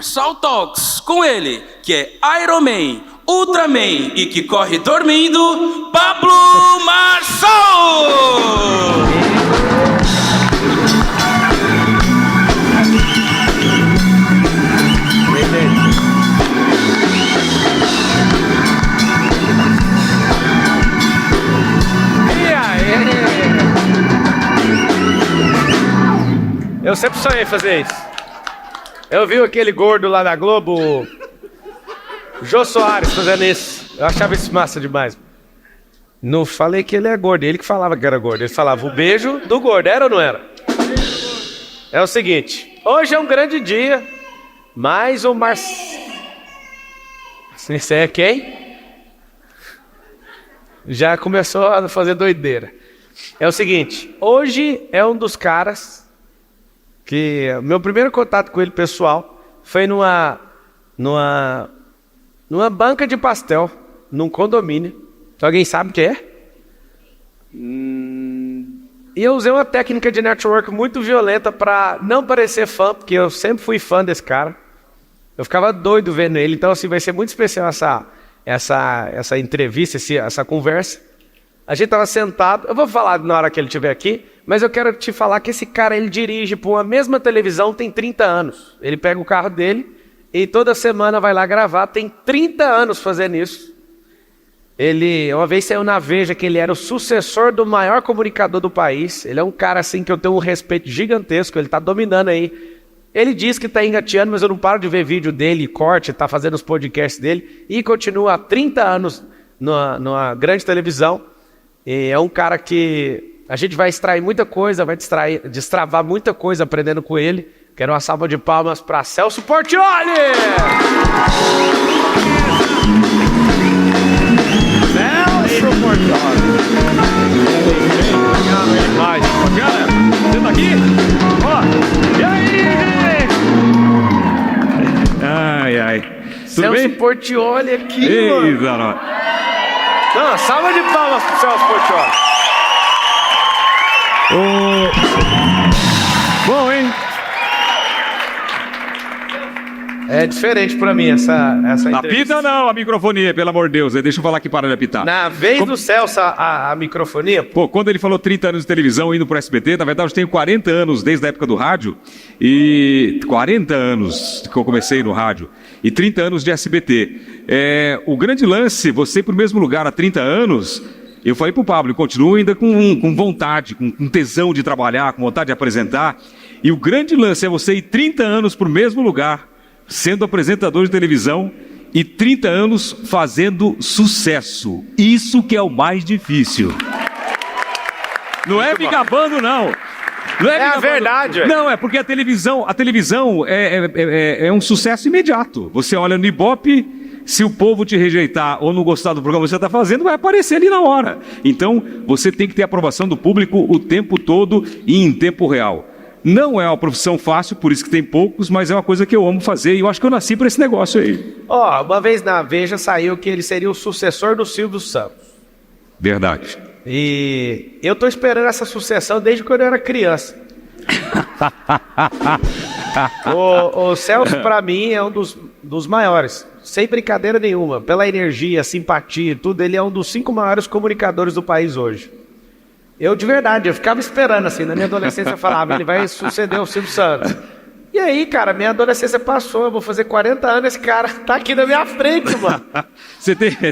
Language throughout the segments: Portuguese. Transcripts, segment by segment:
Marçal Talks, com ele, que é Iron Man, Ultraman e que corre dormindo, Pablo Marçal! Eu sempre sonhei fazer isso. Eu vi aquele gordo lá na Globo, Jô Soares, fazendo isso. Eu achava isso massa demais. Não falei que ele é gordo, ele que falava que era gordo. Ele falava o beijo do gordo, era ou não era? É o seguinte, hoje é um grande dia, mas o Esse é quem? Já começou a fazer doideira. É o seguinte, hoje é um dos caras que meu primeiro contato com ele pessoal foi numa banca de pastel, num condomínio. Alguém sabe o que é? E eu usei uma técnica de network muito violenta para não parecer fã, porque eu sempre fui fã desse cara. Eu ficava doido vendo ele, então assim, vai ser muito especial essa entrevista, essa conversa. A gente estava sentado, eu vou falar na hora que ele estiver aqui, mas eu quero te falar que esse cara, ele dirige para uma mesma televisão tem 30 anos. Ele pega o carro dele e toda semana vai lá gravar, tem 30 anos fazendo isso. Ele, uma vez saiu na Veja que ele era o sucessor do maior comunicador do país. Ele é um cara assim que eu tenho um respeito gigantesco, ele está dominando aí. Ele diz que está engateando, mas eu não paro de ver vídeo dele, corte, está fazendo os podcasts dele e continua há 30 anos numa grande televisão. E é um cara que a gente vai extrair muita coisa, vai destravar muita coisa aprendendo com ele. Quero uma salva de palmas para Celso Portiolli! Celso Portiolli! Bacana? Você tá aqui? Ó! E aí, gente? Ai, ai. Tudo Celso bem? Portiolli aqui, Ei, mano! Zanó. Não, salva de palmas pro Celso Portiolli! Bom, hein? É diferente pra mim essa entrevista. Apita não a microfonia, pelo amor de Deus. Deixa eu falar que para de apitar. Na vez do Celso, a microfonia... Pô, quando ele falou 30 anos de televisão indo pro SBT, na verdade eu tenho 40 anos desde a época do rádio. E 40 anos que eu comecei no rádio. E 30 anos de SBT. O grande lance, você ir pro mesmo lugar há 30 anos... Eu falei pro Pablo, continua ainda com vontade, com tesão de trabalhar, com vontade de apresentar. E o grande lance é você ir 30 anos pro mesmo lugar, sendo apresentador de televisão e 30 anos fazendo sucesso. Isso que é o mais difícil. Não é me gabando, não. Não é a verdade. Não, é porque a televisão é um sucesso imediato. Você olha no Ibope, se o povo te rejeitar ou não gostar do programa que você está fazendo, vai aparecer ali na hora. Então, você tem que ter a aprovação do público o tempo todo e em tempo real. Não é uma profissão fácil, por isso que tem poucos, mas é uma coisa que eu amo fazer e eu acho que eu nasci para esse negócio aí. Uma vez na Veja saiu que ele seria o sucessor do Silvio Santos. Verdade. E eu tô esperando essa sucessão desde quando eu era criança. O Celso, para mim, é um dos maiores. Sem brincadeira nenhuma. Pela energia, simpatia, tudo, ele é um dos 5 maiores comunicadores do país hoje. Eu, de verdade, eu ficava esperando, assim, na minha adolescência eu falava, ele vai suceder o Silvio Santos. E aí, cara, minha adolescência passou, eu vou fazer 40 anos, esse cara tá aqui na minha frente, mano.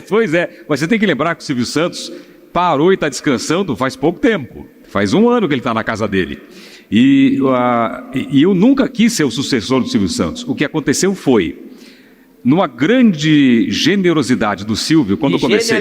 Pois é, mas você tem que lembrar que o Silvio Santos parou e está descansando faz pouco tempo. Faz 1 ano que ele está na casa dele. E eu nunca quis ser o sucessor do Silvio Santos. O que aconteceu foi, numa grande generosidade do Silvio, quando eu comecei...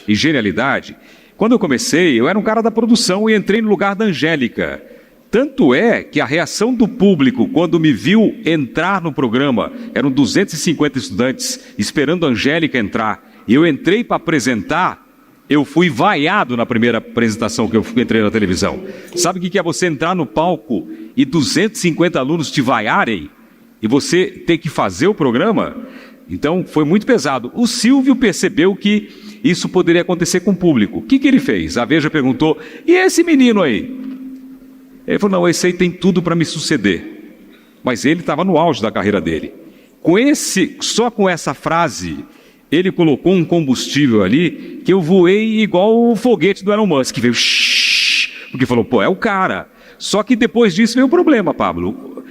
Genialidade. Quando eu comecei, eu era um cara da produção e entrei no lugar da Angélica. Tanto é que a reação do público, quando me viu entrar no programa, eram 250 estudantes esperando a Angélica entrar, e eu entrei para apresentar, eu fui vaiado na primeira apresentação que eu entrei na televisão. Sabe o que é você entrar no palco e 250 alunos te vaiarem? E você ter que fazer o programa? Então, foi muito pesado. O Silvio percebeu que isso poderia acontecer com o público. O que ele fez? A Veja perguntou, e esse menino aí? Ele falou, não, esse aí tem tudo para me suceder. Mas ele estava no auge da carreira dele. Só com essa frase, ele colocou um combustível ali que eu voei igual o foguete do Elon Musk, que veio porque falou, pô, é o cara. Só que depois disso veio o problema, Pablo.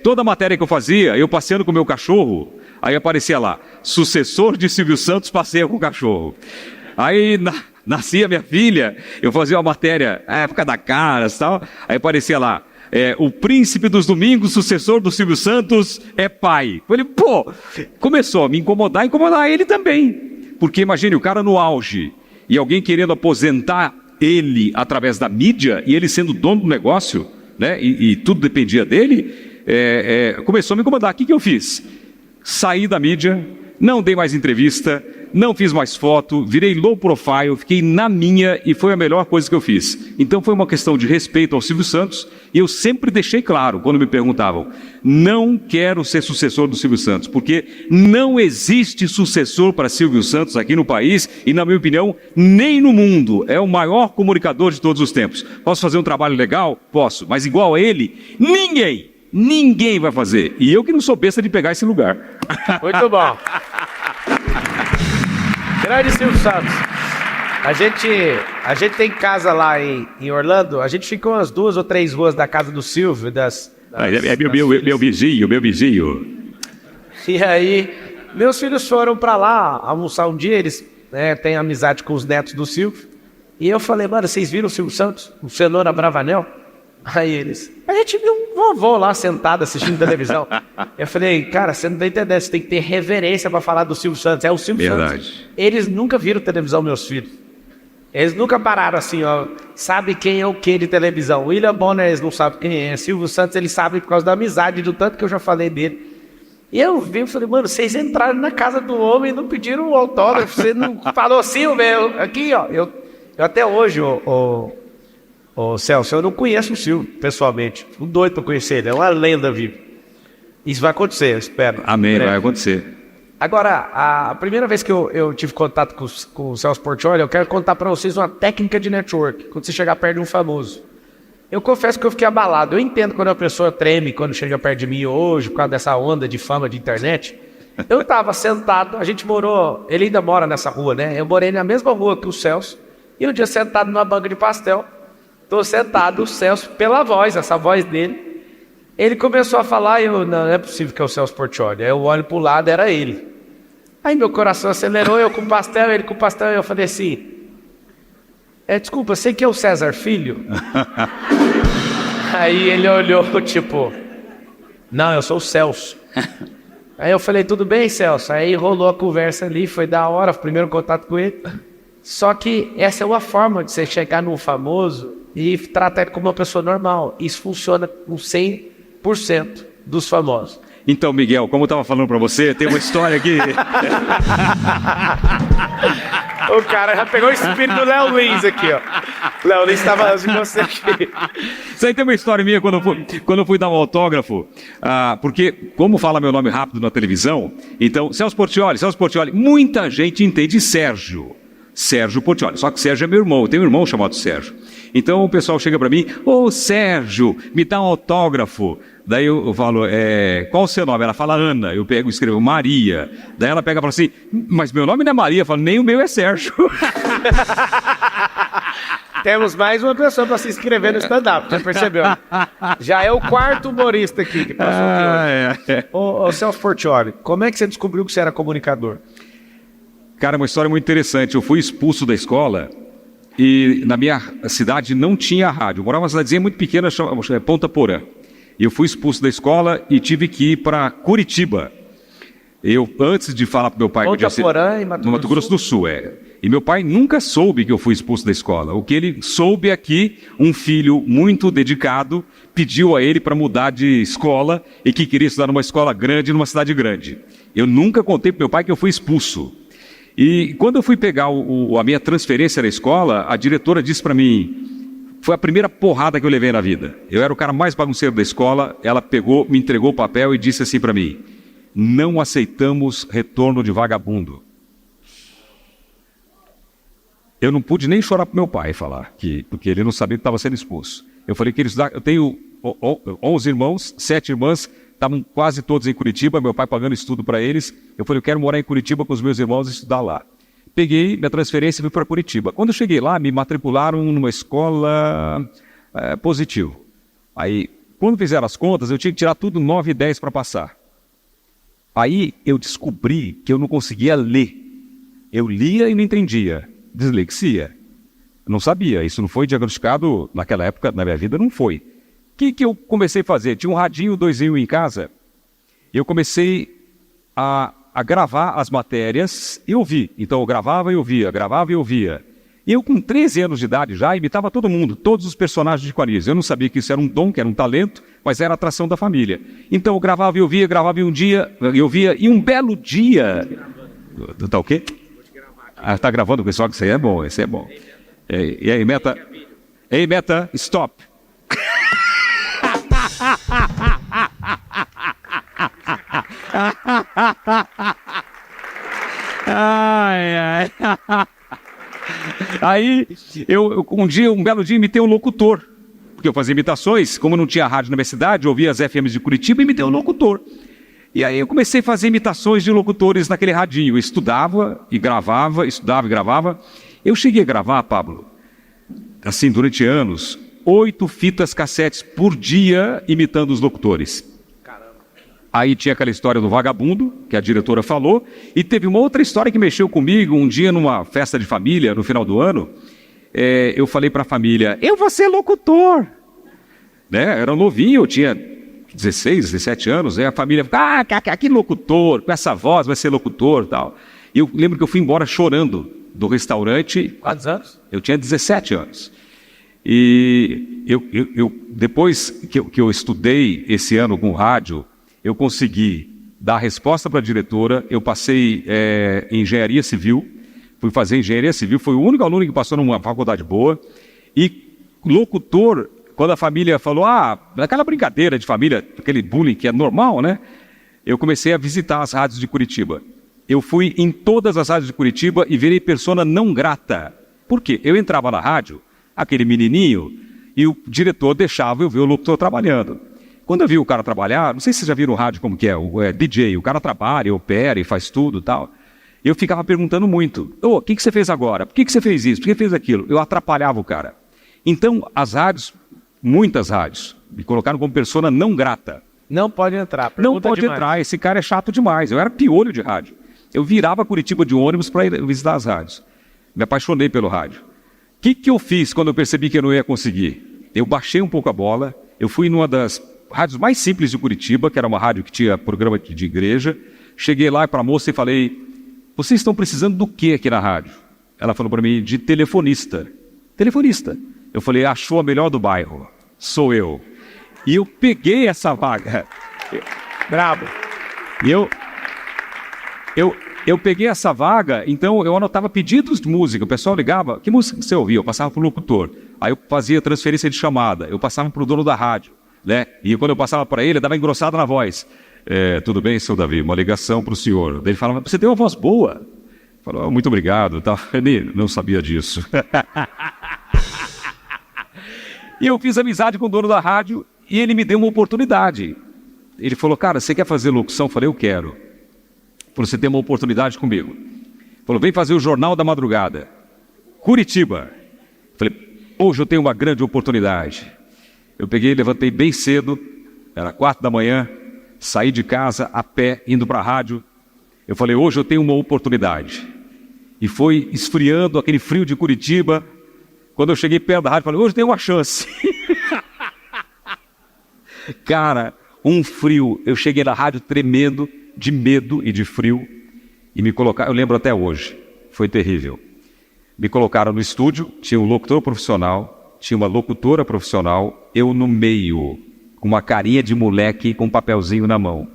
Toda a matéria que eu fazia, eu passeando com o meu cachorro, aí aparecia lá, sucessor de Silvio Santos passeia com o cachorro. Aí nascia minha filha, eu fazia uma matéria, época da Caras e tal, aí aparecia lá, o príncipe dos domingos, sucessor do Silvio Santos, é pai. Eu falei, pô, começou a me incomodar ele também. Porque imagine o cara no auge, e alguém querendo aposentar ele através da mídia, e ele sendo dono do negócio, né, e tudo dependia dele, começou a me incomodar. O que eu fiz? Saí da mídia, não dei mais entrevista, não fiz mais foto, virei low profile, fiquei na minha e foi a melhor coisa que eu fiz. Então foi uma questão de respeito ao Silvio Santos e eu sempre deixei claro, quando me perguntavam, não quero ser sucessor do Silvio Santos, porque não existe sucessor para Silvio Santos aqui no país e, na minha opinião, nem no mundo. É o maior comunicador de todos os tempos. Posso fazer um trabalho legal? Posso, mas igual a ele, ninguém vai fazer. E eu que não sou besta de pegar esse lugar. Muito bom. Grande Silvio Santos. A gente tem casa lá em Orlando, a gente ficou umas 2 ou 3 ruas da casa do Silvio, meu vizinho. E aí, meus filhos foram pra lá almoçar um dia, eles têm amizade com os netos do Silvio. E eu falei, mano, vocês viram o Silvio Santos? O Cenoura Bravanel? Aí eles, a gente viu um vovô lá sentado assistindo televisão. Eu falei, cara, você não tá entendendo, você tem que ter reverência para falar do Silvio Santos. É o Silvio Santos. Eles nunca viram televisão, meus filhos. Eles nunca pararam assim, ó. Sabe quem é o que de televisão? William Bonner, eles não sabem quem é. Silvio Santos, eles sabem por causa da amizade, do tanto que eu já falei dele. E eu vi e falei, mano, vocês entraram na casa do homem e não pediram um autógrafo. Você não falou assim, meu. Aqui, ó. Eu até hoje, Ô Celso, eu não conheço o Silvio pessoalmente. Fico doido para conhecer ele, é uma lenda viva. Isso vai acontecer, eu espero. Amém, vai acontecer. Agora, a primeira vez que eu tive contato com o Celso Portiolli, eu quero contar para vocês uma técnica de network, quando você chegar perto de um famoso. Eu confesso que eu fiquei abalado. Eu entendo quando a pessoa treme quando chega perto de mim hoje, por causa dessa onda de fama de internet. Eu estava sentado, a gente morou, ele ainda mora nessa rua, né? Eu morei na mesma rua que o Celso, e um dia sentado numa banca de pastel, estou sentado, o Celso, pela voz, essa voz dele, ele começou a falar, não é possível que é o Celso Portiolli. Aí eu olho para o lado, era ele. Aí meu coração acelerou, eu com pastel, ele com pastel, e eu falei assim, desculpa, sei que é o César Filho? Aí ele olhou, tipo, não, eu sou o Celso. Aí eu falei, tudo bem, Celso? Aí rolou a conversa ali, foi da hora, primeiro contato com ele. Só que essa é uma forma de você chegar num famoso e tratar ele como uma pessoa normal. Isso funciona com 100% dos famosos. Então, Miguel, como eu estava falando para você, tem uma história aqui. O cara já pegou o espírito do Léo Lins aqui, ó. Léo Lins estava antes de você aqui. Isso aí tem uma história minha quando eu fui dar um autógrafo, porque, como fala meu nome rápido na televisão, então, Celso Portiolli, muita gente entende Sérgio Portiolli, só que Sérgio é meu irmão, eu tenho um irmão chamado Sérgio. Então o pessoal chega para mim, Sérgio, me dá um autógrafo. Daí eu falo, qual o seu nome? Ela fala Ana, eu pego e escrevo Maria. Daí ela pega e fala assim, mas meu nome não é Maria. Eu falo, nem o meu é Sérgio. Temos mais uma pessoa para se inscrever no stand-up, já percebeu? Já é o 4º humorista aqui que passou aqui hoje. Ô Celso Portiolli, como é que você descobriu que você era comunicador? Cara, uma história muito interessante. Eu fui expulso da escola e na minha cidade não tinha rádio. Eu morava numa cidadezinha muito pequena, chamada Ponta Porã. Eu fui expulso da escola e tive que ir para Curitiba. Eu, antes de falar para meu pai... Ponta Porã, em Mato Grosso do Sul, E meu pai nunca soube que eu fui expulso da escola. O que ele soube é que um filho muito dedicado pediu a ele para mudar de escola e que queria estudar numa escola grande, numa cidade grande. Eu nunca contei para meu pai que eu fui expulso. E quando eu fui pegar a minha transferência da escola, a diretora disse para mim, foi a primeira porrada que eu levei na vida. Eu era o cara mais bagunceiro da escola, ela pegou, me entregou o papel e disse assim para mim, não aceitamos retorno de vagabundo. Eu não pude nem chorar para meu pai falar, porque ele não sabia que estava sendo expulso. Eu falei que eu tenho 11 irmãos, 7 irmãs, estavam quase todos em Curitiba, meu pai pagando estudo para eles. Eu falei, eu quero morar em Curitiba com os meus irmãos e estudar lá. Peguei minha transferência e fui para Curitiba. Quando eu cheguei lá, me matricularam numa escola positivo. Aí, quando fizeram as contas, eu tinha que tirar tudo 9 e 10 para passar. Aí eu descobri que eu não conseguia ler. Eu lia e não entendia. Dislexia. Eu não sabia, isso não foi diagnosticado naquela época, na minha vida, não foi. O que eu comecei a fazer? Tinha um radinho 2.0 em casa, eu comecei a gravar as matérias e ouvir. Então eu gravava e ouvia, gravava e ouvia. Eu com 13 anos de idade já imitava todo mundo, todos os personagens de Quarias. Eu não sabia que isso era um dom, que era um talento, mas era a atração da família. Então eu gravava e ouvia, gravava e um dia, eu ouvia, e um belo dia... Tá o quê? Tá gravando, pessoal, que isso aí é bom, esse é bom. E aí, Meta? Ei, Meta, stop. Ai. Aí, um belo dia, imitei um locutor. Porque eu fazia imitações, como não tinha rádio na minha cidade, eu ouvia as FMs de Curitiba e imitei um locutor. E aí eu comecei a fazer imitações de locutores naquele radinho. Eu estudava e gravava, estudava e gravava. Eu cheguei a gravar, Pablo, assim, durante anos, 8 fitas cassetes por dia imitando os locutores. Caramba. Aí tinha aquela história do vagabundo, que a diretora falou, e teve uma outra história que mexeu comigo. Um dia, numa festa de família, no final do ano, eu falei para a família, eu vou ser locutor. Né? Era novinho, eu tinha 16, 17 anos, aí a família ficava, que locutor, com essa voz vai ser locutor e tal. E eu lembro que eu fui embora chorando do restaurante. Quantos anos? Eu tinha 17 anos. E depois que eu estudei esse ano com rádio, eu consegui dar a resposta para a diretora. Eu passei em engenharia civil, fui fazer engenharia civil, fui o único aluno que passou numa faculdade boa. E locutor, quando a família falou, aquela brincadeira de família, aquele bullying que é normal, né? Eu comecei a visitar as rádios de Curitiba. Eu fui em todas as rádios de Curitiba e virei persona não grata. Por quê? Eu entrava na rádio, aquele menininho, e o diretor deixava eu ver o locutor trabalhando. Quando eu vi o cara trabalhar, não sei se vocês já viram o rádio como que é, o DJ, o cara trabalha, opera e faz tudo e tal. Eu ficava perguntando muito, o que você fez agora? Por que você fez isso? Por que fez aquilo? Eu atrapalhava o cara. Então, as rádios, muitas rádios, me colocaram como persona não grata. Não pode entrar. Não pode entrar, esse cara é chato demais. Eu era piolho de rádio. Eu virava Curitiba de ônibus para ir visitar as rádios. Me apaixonei pelo rádio. O que eu fiz quando eu percebi que eu não ia conseguir? Eu baixei um pouco a bola, eu fui numa das rádios mais simples de Curitiba, que era uma rádio que tinha programa de igreja. Cheguei lá para a moça e falei, vocês estão precisando do que aqui na rádio? Ela falou para mim, de telefonista. Telefonista. Eu falei, achou a melhor do bairro. Sou eu. E eu peguei essa vaga. Brabo. E eu peguei essa vaga, então eu anotava pedidos de música. O pessoal ligava, que música você ouvia? Eu passava para o locutor. Aí eu fazia transferência de chamada. Eu passava para o dono da rádio. Né? E quando eu passava para ele, eu dava engrossada na voz. Tudo bem, seu Davi? Uma ligação para o senhor. Daí ele falava, você tem uma voz boa. Falou, muito obrigado. Eu não sabia disso. E eu fiz amizade com o dono da rádio e ele me deu uma oportunidade. Ele falou, cara, você quer fazer locução? Eu falei, eu quero. Ele falou, você tem uma oportunidade comigo. Ele falou, vem fazer o Jornal da Madrugada. Curitiba. Eu falei, hoje eu tenho uma grande oportunidade. Eu peguei, levantei bem cedo, era 4 da manhã, saí de casa a pé, indo para a rádio. Eu falei, hoje eu tenho uma oportunidade. E foi esfriando aquele frio de Curitiba. Quando eu cheguei perto da rádio, falei, hoje tem uma chance. Cara, um frio. Eu cheguei na rádio tremendo de medo e de frio. E me colocaram, eu lembro até hoje, foi terrível. Me colocaram no estúdio, tinha um locutor profissional, tinha uma locutora profissional, eu no meio, com uma carinha de moleque com um papelzinho na mão.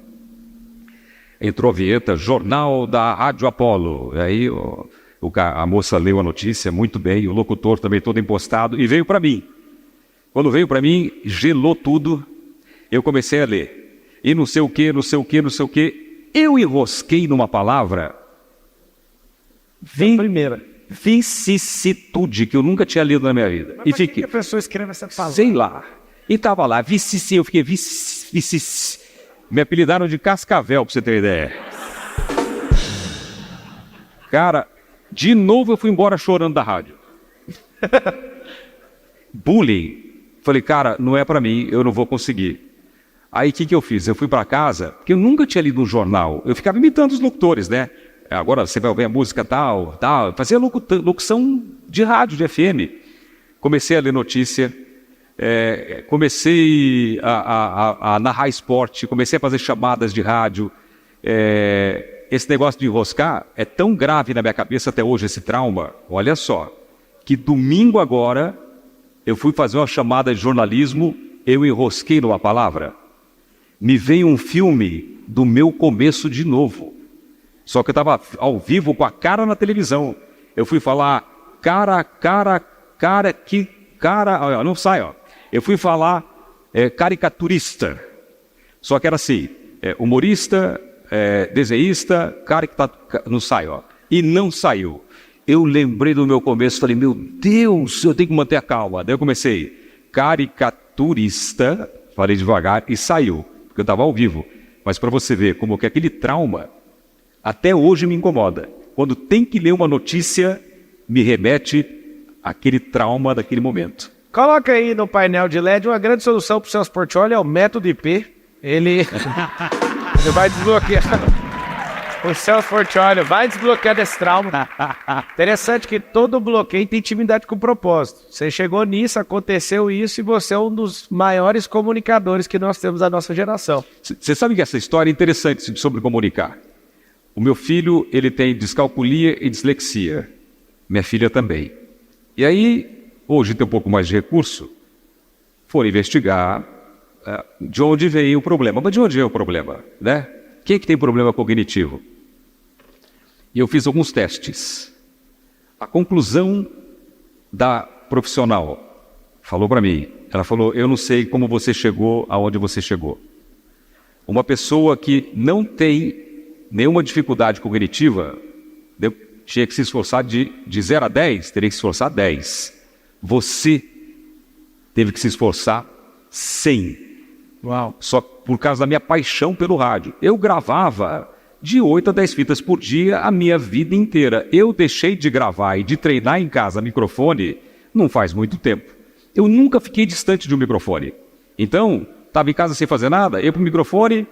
Entrou a vinheta, Jornal da Rádio Apolo. E aí a moça leu a notícia muito bem, o locutor também todo impostado, e veio para mim. Quando veio para mim, gelou tudo, eu comecei a ler. E não sei o que, não sei o que, não sei o que. Eu enrosquei numa palavra, vicissitude, que eu nunca tinha lido na minha vida. Mas por que a pessoa escreve essa palavra? Sei lá. E estava lá, eu fiquei Me apelidaram de Cascavel, pra você ter ideia. Cara, de novo eu fui embora chorando da rádio. Bullying. Falei, cara, não é pra mim, eu não vou conseguir. Aí o que eu fiz? Eu fui pra casa, porque eu nunca tinha lido um jornal. Eu ficava imitando os locutores, né? Agora você vai ouvir a música tal. Fazia locução de rádio, de FM. Comecei a ler notícia, comecei a narrar esporte, comecei a fazer chamadas de rádio. Esse negócio de enroscar é tão grave na minha cabeça até hoje, esse trauma. Olha só, que domingo agora eu fui fazer uma chamada de jornalismo, eu enrosquei numa palavra. Me veio um filme do meu começo de novo. Só que eu estava ao vivo com a cara na televisão. Eu fui falar, não sai, ó. Eu fui falar caricaturista. Só que era assim, humorista, desenhista, não sai, ó. E não saiu. Eu lembrei do meu começo, falei, meu Deus, eu tenho que manter a calma. Daí eu comecei, caricaturista, falei devagar e saiu, porque eu estava ao vivo. Mas para você ver como que aquele trauma até hoje me incomoda. Quando tem que ler uma notícia, me remete àquele trauma daquele momento. Coloca aí no painel de LED uma grande solução para o seu portfólio, é o método IP. Ele vai desbloquear o seu portfólio, vai desbloquear esse trauma. Interessante que todo bloqueio tem intimidade com o propósito. Você chegou nisso, aconteceu isso e você é um dos maiores comunicadores que nós temos da nossa geração. Você sabe que essa história é interessante sobre comunicar. O meu filho, ele tem descalculia e dislexia. Minha filha também. E aí, hoje tem um pouco mais de recurso, foram investigar de onde veio o problema. Mas de onde é o problema, né? Quem é que tem problema cognitivo? E eu fiz alguns testes. A conclusão da profissional falou para mim, ela falou, eu não sei como você chegou aonde você chegou. Uma pessoa que não tem nenhuma dificuldade cognitiva, tinha que se esforçar de 0 a 10, teria que se esforçar 10. Você teve que se esforçar 100. Uau. Só por causa da minha paixão pelo rádio. Eu gravava de 8 a 10 fitas por dia a minha vida inteira. Eu deixei de gravar e de treinar em casa microfone não faz muito tempo. Eu nunca fiquei distante de um microfone. Então, estava em casa sem fazer nada, ia para o microfone,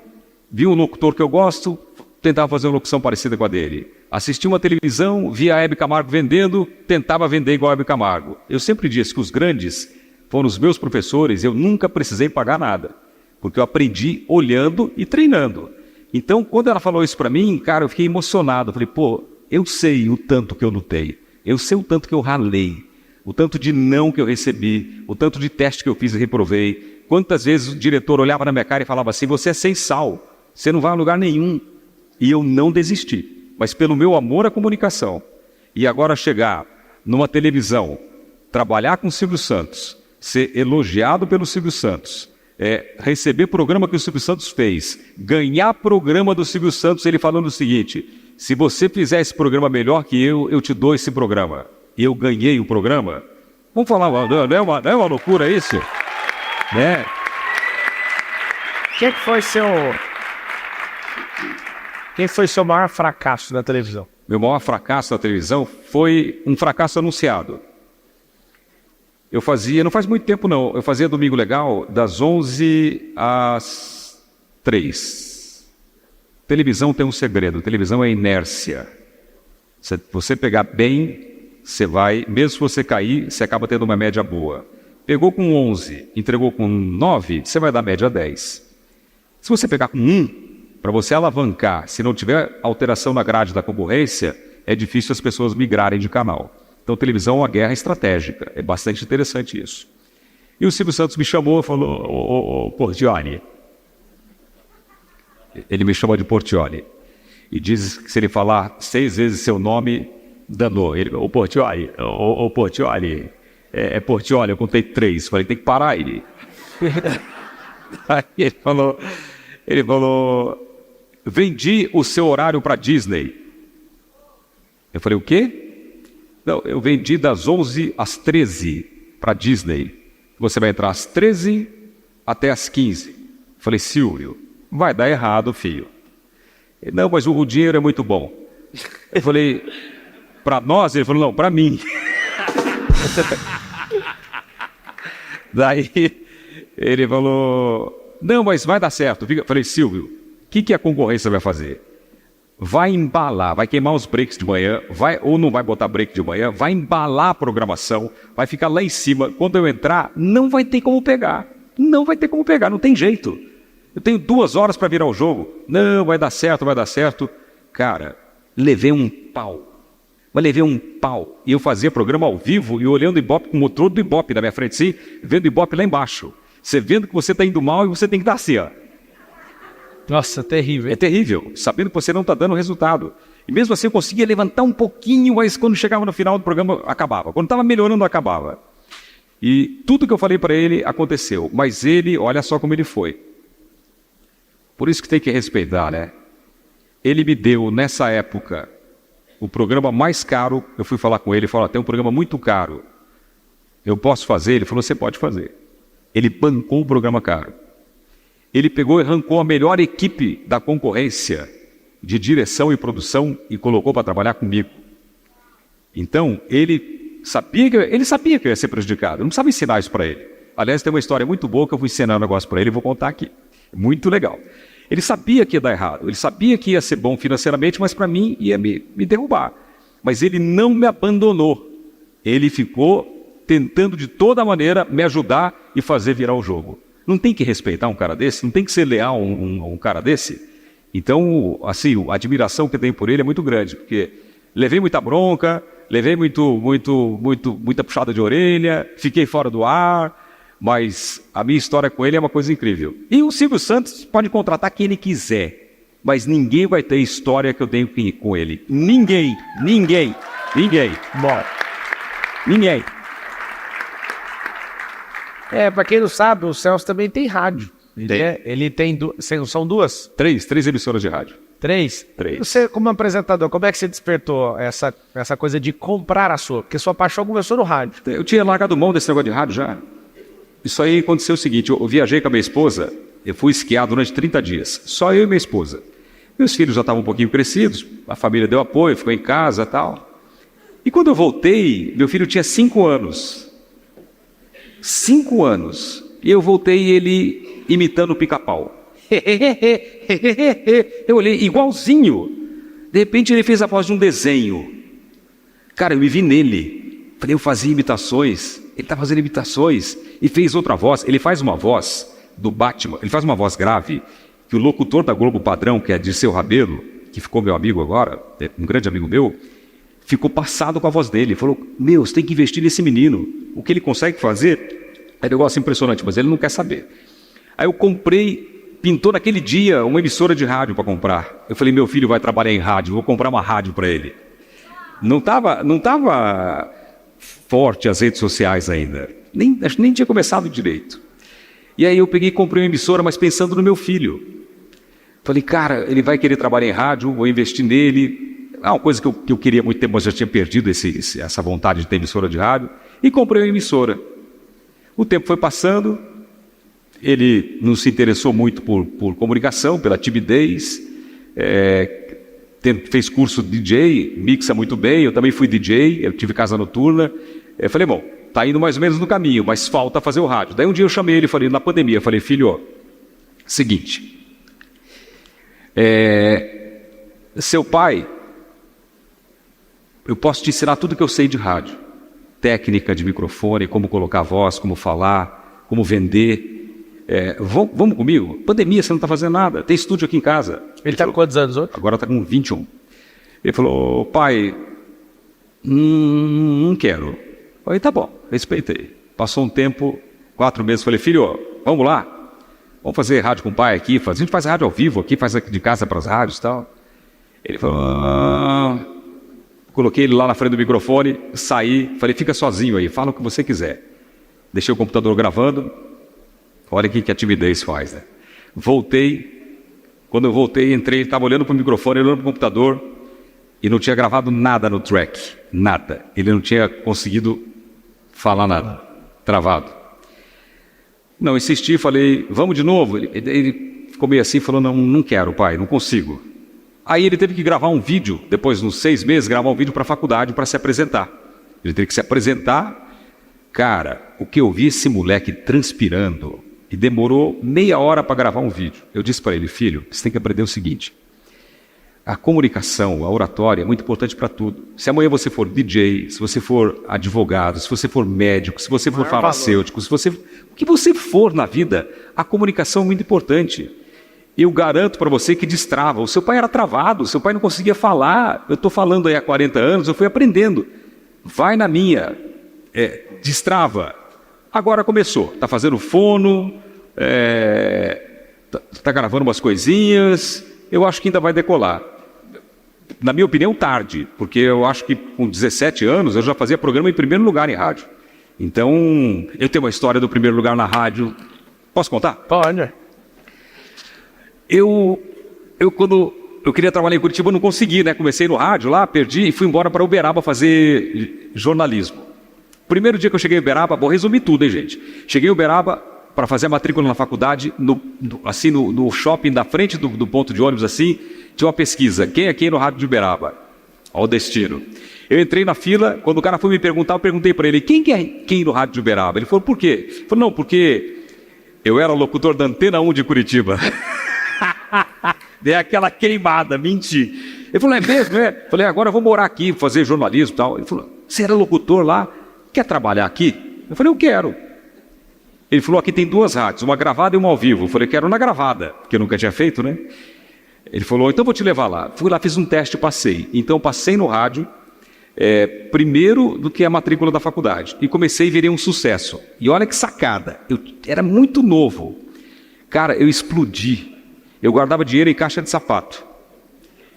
vi um locutor que eu gosto, tentava fazer uma locução parecida com a dele. Assisti uma televisão, via a Hebe Camargo vendendo, tentava vender igual a Hebe Camargo. Eu sempre disse que os grandes foram os meus professores, eu nunca precisei pagar nada, porque eu aprendi olhando e treinando. Então, quando ela falou isso para mim, cara, eu fiquei emocionado. Eu falei, pô, eu sei o tanto que eu lutei, eu sei o tanto que eu ralei, o tanto de não que eu recebi, o tanto de teste que eu fiz e reprovei. Quantas vezes o diretor olhava na minha cara e falava assim, você é sem sal, você não vai a lugar nenhum. E eu não desisti, mas pelo meu amor à comunicação. E agora chegar numa televisão, trabalhar com o Silvio Santos, ser elogiado pelo Silvio Santos, receber programa que o Silvio Santos fez, ganhar programa do Silvio Santos, ele falando o seguinte, se você fizer esse programa melhor que eu te dou esse programa. E eu ganhei o programa. Vamos falar, não é uma loucura isso? Né? Quem foi seu maior fracasso na televisão? Meu maior fracasso na televisão foi um fracasso anunciado. Eu fazia, não faz muito tempo não, eu fazia Domingo Legal das 11 às 3. Televisão tem um segredo, televisão é inércia. Se você pegar bem, você vai, mesmo se você cair, você acaba tendo uma média boa. Pegou com 11, entregou com 9, você vai dar média 10. Se você pegar com 1, para você alavancar, se não tiver alteração na grade da concorrência, é difícil as pessoas migrarem de canal. Então, televisão é uma guerra estratégica. É bastante interessante isso. E o Silvio Santos me chamou e falou, ô Portioli. Ele me chama de Portioli. E diz que se ele falar 6 vezes seu nome, danou. Ele, ô Portioli, ô Portioli. É Portioli, eu contei 3. Falei, tem que parar aí. Aí ele falou, vendi o seu horário para Disney. Eu falei, o quê? Não, eu vendi das 11 às 13 para Disney. Você vai entrar às 13 até às 15. Eu falei, Silvio, vai dar errado, filho. Ele, não, mas o dinheiro é muito bom. Eu falei, para nós? Ele falou, não, para mim. Daí ele falou, não, mas vai dar certo. Eu falei, Silvio, o que a concorrência vai fazer? Vai embalar, vai queimar os breaks de manhã, ou não vai botar break de manhã, vai embalar a programação, vai ficar lá em cima. Quando eu entrar, não vai ter como pegar. Não vai ter como pegar, não tem jeito. Eu tenho 2 horas para virar o jogo. Não, vai dar certo, vai dar certo. Cara, levei um pau. Mas levei um pau. E eu fazia programa ao vivo e olhando o Ibope com o motor do Ibope na minha frente, sim, vendo o Ibope lá embaixo. Você vendo que você está indo mal e você tem que dar assim, ó. Nossa, terrível. É terrível, sabendo que você não está dando resultado. E mesmo assim eu conseguia levantar um pouquinho, mas quando chegava no final do programa, acabava. Quando estava melhorando, acabava. E tudo que eu falei para ele aconteceu. Mas ele, olha só como ele foi. Por isso que tem que respeitar, né? Ele me deu, nessa época, o programa mais caro. Eu fui falar com ele, falou, tem um programa muito caro. Eu posso fazer? Ele falou, você pode fazer. Ele bancou o programa caro. Ele pegou e arrancou a melhor equipe da concorrência de direção e produção e colocou para trabalhar comigo. Então, ele sabia que eu ia ser prejudicado. Eu não precisava ensinar isso para ele. Aliás, tem uma história muito boa que eu vou ensinar um negócio para ele e vou contar aqui. Muito legal. Ele sabia que ia dar errado. Ele sabia que ia ser bom financeiramente, mas para mim ia me derrubar. Mas ele não me abandonou. Ele ficou tentando de toda maneira me ajudar e fazer virar o jogo. Não tem que respeitar um cara desse? Não tem que ser leal a um cara desse? Então, assim, a admiração que eu tenho por ele é muito grande, porque levei muita bronca, levei muita puxada de orelha, fiquei fora do ar, mas a minha história com ele é uma coisa incrível. E o Silvio Santos pode contratar quem ele quiser, mas ninguém vai ter a história que eu tenho com ele. Ninguém. Bom. Ninguém. Pra quem não sabe, o Celso também tem rádio. Ele tem são 2? 3 emissoras de rádio. 3? 3. Você, como apresentador, como é que você despertou essa coisa de comprar a sua? Porque sua paixão começou no rádio. Eu tinha largado mão desse negócio de rádio já. Isso aí aconteceu o seguinte, eu viajei com a minha esposa, eu fui esquiar durante 30 dias, só eu e minha esposa. Meus filhos já estavam um pouquinho crescidos, a família deu apoio, ficou em casa e tal. E quando eu voltei, meu filho tinha 5 anos. 5 anos. E eu voltei ele imitando o Pica-Pau. Eu olhei igualzinho. De repente ele fez a voz de um desenho. Cara, eu me vi nele. Falei, eu fazia imitações. Ele está fazendo imitações. E fez outra voz. Ele faz uma voz do Batman. Ele faz uma voz grave. Que o locutor da Globo Padrão, que é Dirceu Rabelo, que ficou meu amigo agora, um grande amigo meu, ficou passado com a voz dele. Falou, você tem que investir nesse menino. O que ele consegue fazer é um negócio impressionante, mas ele não quer saber. Aí eu comprei, pintou naquele dia uma emissora de rádio para comprar. Eu falei, meu filho vai trabalhar em rádio, vou comprar uma rádio para ele. Não estava forte as redes sociais ainda. Acho que nem tinha começado direito. E aí eu peguei e comprei uma emissora, mas pensando no meu filho. Falei, cara, ele vai querer trabalhar em rádio, vou investir nele. Uma coisa que eu queria há muito tempo, mas já tinha perdido essa vontade de ter emissora de rádio. E comprei uma emissora. O tempo foi passando, ele não se interessou muito por comunicação, pela timidez, fez curso de DJ, mixa muito bem, eu também fui DJ, eu tive casa noturna. Eu falei, bom, tá indo mais ou menos no caminho, mas falta fazer o rádio. Daí um dia eu chamei ele, falei, na pandemia, eu falei, filho, seguinte, seu pai, eu posso te ensinar tudo que eu sei de rádio. Técnica de microfone, como colocar voz, como falar, como vender. Vamos comigo? Pandemia, você não está fazendo nada. Tem estúdio aqui em casa. Ele está com quantos anos hoje? Agora está com 21. Ele falou, pai, não quero. Eu falei, tá bom, respeitei. Passou um tempo, 4 meses, falei, filho, vamos lá. Vamos fazer rádio com o pai aqui. A gente faz rádio ao vivo aqui, faz de casa para as rádios e tal. Ele falou... Coloquei ele lá na frente do microfone, saí, falei, fica sozinho aí, fala o que você quiser. Deixei o computador gravando, olha o que a timidez faz, né? Voltei, quando eu voltei, entrei, ele estava olhando para o microfone, olhando para o computador, e não tinha gravado nada no track, nada. Ele não tinha conseguido falar nada, travado. Não, insisti, falei, vamos de novo. Ele ficou meio assim, falou, não quero, pai, não consigo. Aí ele teve que gravar um vídeo, depois, nos 6 meses, gravar um vídeo para a faculdade para se apresentar. Ele teve que se apresentar. Cara, o que eu vi esse moleque transpirando, e demorou meia hora para gravar um vídeo. Eu disse para ele, filho, você tem que aprender o seguinte, a comunicação, a oratória é muito importante para tudo. Se amanhã você for DJ, se você for advogado, se você for médico, se você for farmacêutico, o que você for na vida, a comunicação é muito importante. Eu garanto para você que destrava. O seu pai era travado, o seu pai não conseguia falar. Eu estou falando aí há 40 anos, eu fui aprendendo. Vai na minha, destrava. Agora começou, está fazendo fono, está gravando umas coisinhas, eu acho que ainda vai decolar. Na minha opinião, tarde, porque eu acho que com 17 anos eu já fazia programa em primeiro lugar em rádio. Então, eu tenho uma história do primeiro lugar na rádio. Posso contar? Pode. Eu quando eu queria trabalhar em Curitiba, eu não consegui, né? Comecei no rádio lá, perdi e fui embora para Uberaba fazer jornalismo. Primeiro dia que eu cheguei em Uberaba, vou resumir tudo, hein, gente? Cheguei em Uberaba para fazer a matrícula na faculdade, no shopping da frente do ponto de ônibus, assim, tinha uma pesquisa. Quem é quem no rádio de Uberaba? Olha o destino. Eu entrei na fila, quando o cara foi me perguntar, eu perguntei para ele, quem é quem no rádio de Uberaba? Ele falou, por quê? Ele falou, não, porque eu era locutor da Antena 1 de Curitiba. Dei aquela queimada, menti. Ele falou, é mesmo, é? Eu falei, agora eu vou morar aqui, fazer jornalismo e tal. Ele falou, você era locutor lá? Quer trabalhar aqui? Eu falei, eu quero. Ele falou, aqui tem 2 rádios, uma gravada e uma ao vivo. Eu falei, quero na gravada, que eu nunca tinha feito, né? Ele falou, então vou te levar lá. Fui lá, fiz um teste e passei. Então passei no rádio, primeiro do que a matrícula da faculdade. E comecei e virei um sucesso. E olha que sacada, eu era muito novo. Cara, eu explodi. Eu guardava dinheiro em caixa de sapato.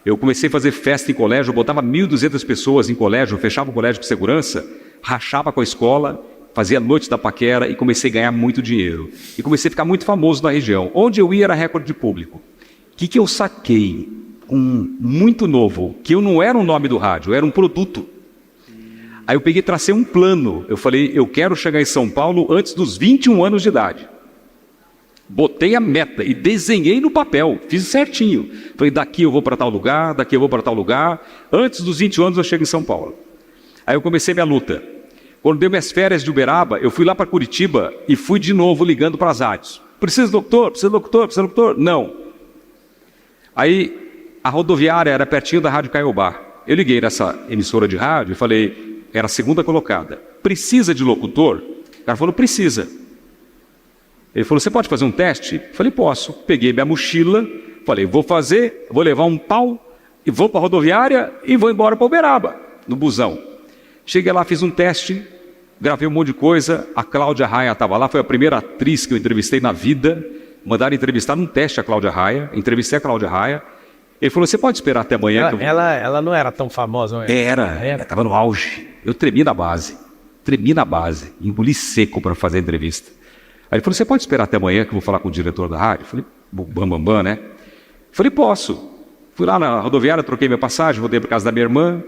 Eu comecei a fazer festa em colégio, eu botava 1.200 pessoas em colégio, fechava o colégio com segurança, rachava com a escola, fazia noite da paquera e comecei a ganhar muito dinheiro. E comecei a ficar muito famoso na região. Onde eu ia era recorde de público. O que eu saquei muito novo? Que eu não era um nome do rádio, eu era um produto. Aí eu peguei e tracei um plano. Eu falei, eu quero chegar em São Paulo antes dos 21 anos de idade. Botei a meta e desenhei no papel, fiz certinho. Falei, daqui eu vou para tal lugar, daqui eu vou para tal lugar. Antes dos 20 anos eu chego em São Paulo. Aí eu comecei minha luta. Quando deu minhas férias de Uberaba, eu fui lá para Curitiba e fui de novo ligando para as rádios. Precisa de locutor? Precisa de locutor? Precisa de locutor? Não. Aí a rodoviária era pertinho da Rádio Caiobá. Eu liguei nessa emissora de rádio e falei, era a segunda colocada. Precisa de locutor? O cara falou, precisa. Ele falou, você pode fazer um teste? Eu falei, posso. Peguei minha mochila, falei, vou levar um pau, e vou para a rodoviária e vou embora para Uberaba, no busão. Cheguei lá, fiz um teste, gravei um monte de coisa, a Cláudia Raia estava lá, foi a primeira atriz que eu entrevistei na vida, mandaram entrevistar num teste a Cláudia Raia, entrevistei a Cláudia Raia, ele falou, você pode esperar até amanhã? Ela não era tão famosa, não é? Era, estava no auge, eu tremi na base, engoli seco para fazer a entrevista. Aí ele falou, você pode esperar até amanhã que eu vou falar com o diretor da rádio? Eu falei, bam, né? Eu falei, posso. Fui lá na rodoviária, troquei minha passagem, voltei para casa da minha irmã.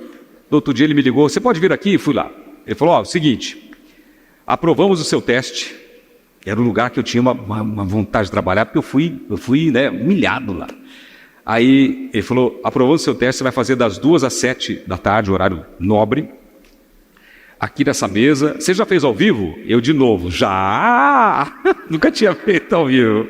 No outro dia ele me ligou, você pode vir aqui? Fui lá. Ele falou, seguinte, aprovamos o seu teste. Era um lugar que eu tinha uma vontade de trabalhar, porque eu fui né, humilhado lá. Aí ele falou, aprovamos o seu teste, você vai fazer das 2 às 7 da tarde, horário nobre. Aqui nessa mesa, você já fez ao vivo? Eu de novo, já! Nunca tinha feito ao vivo.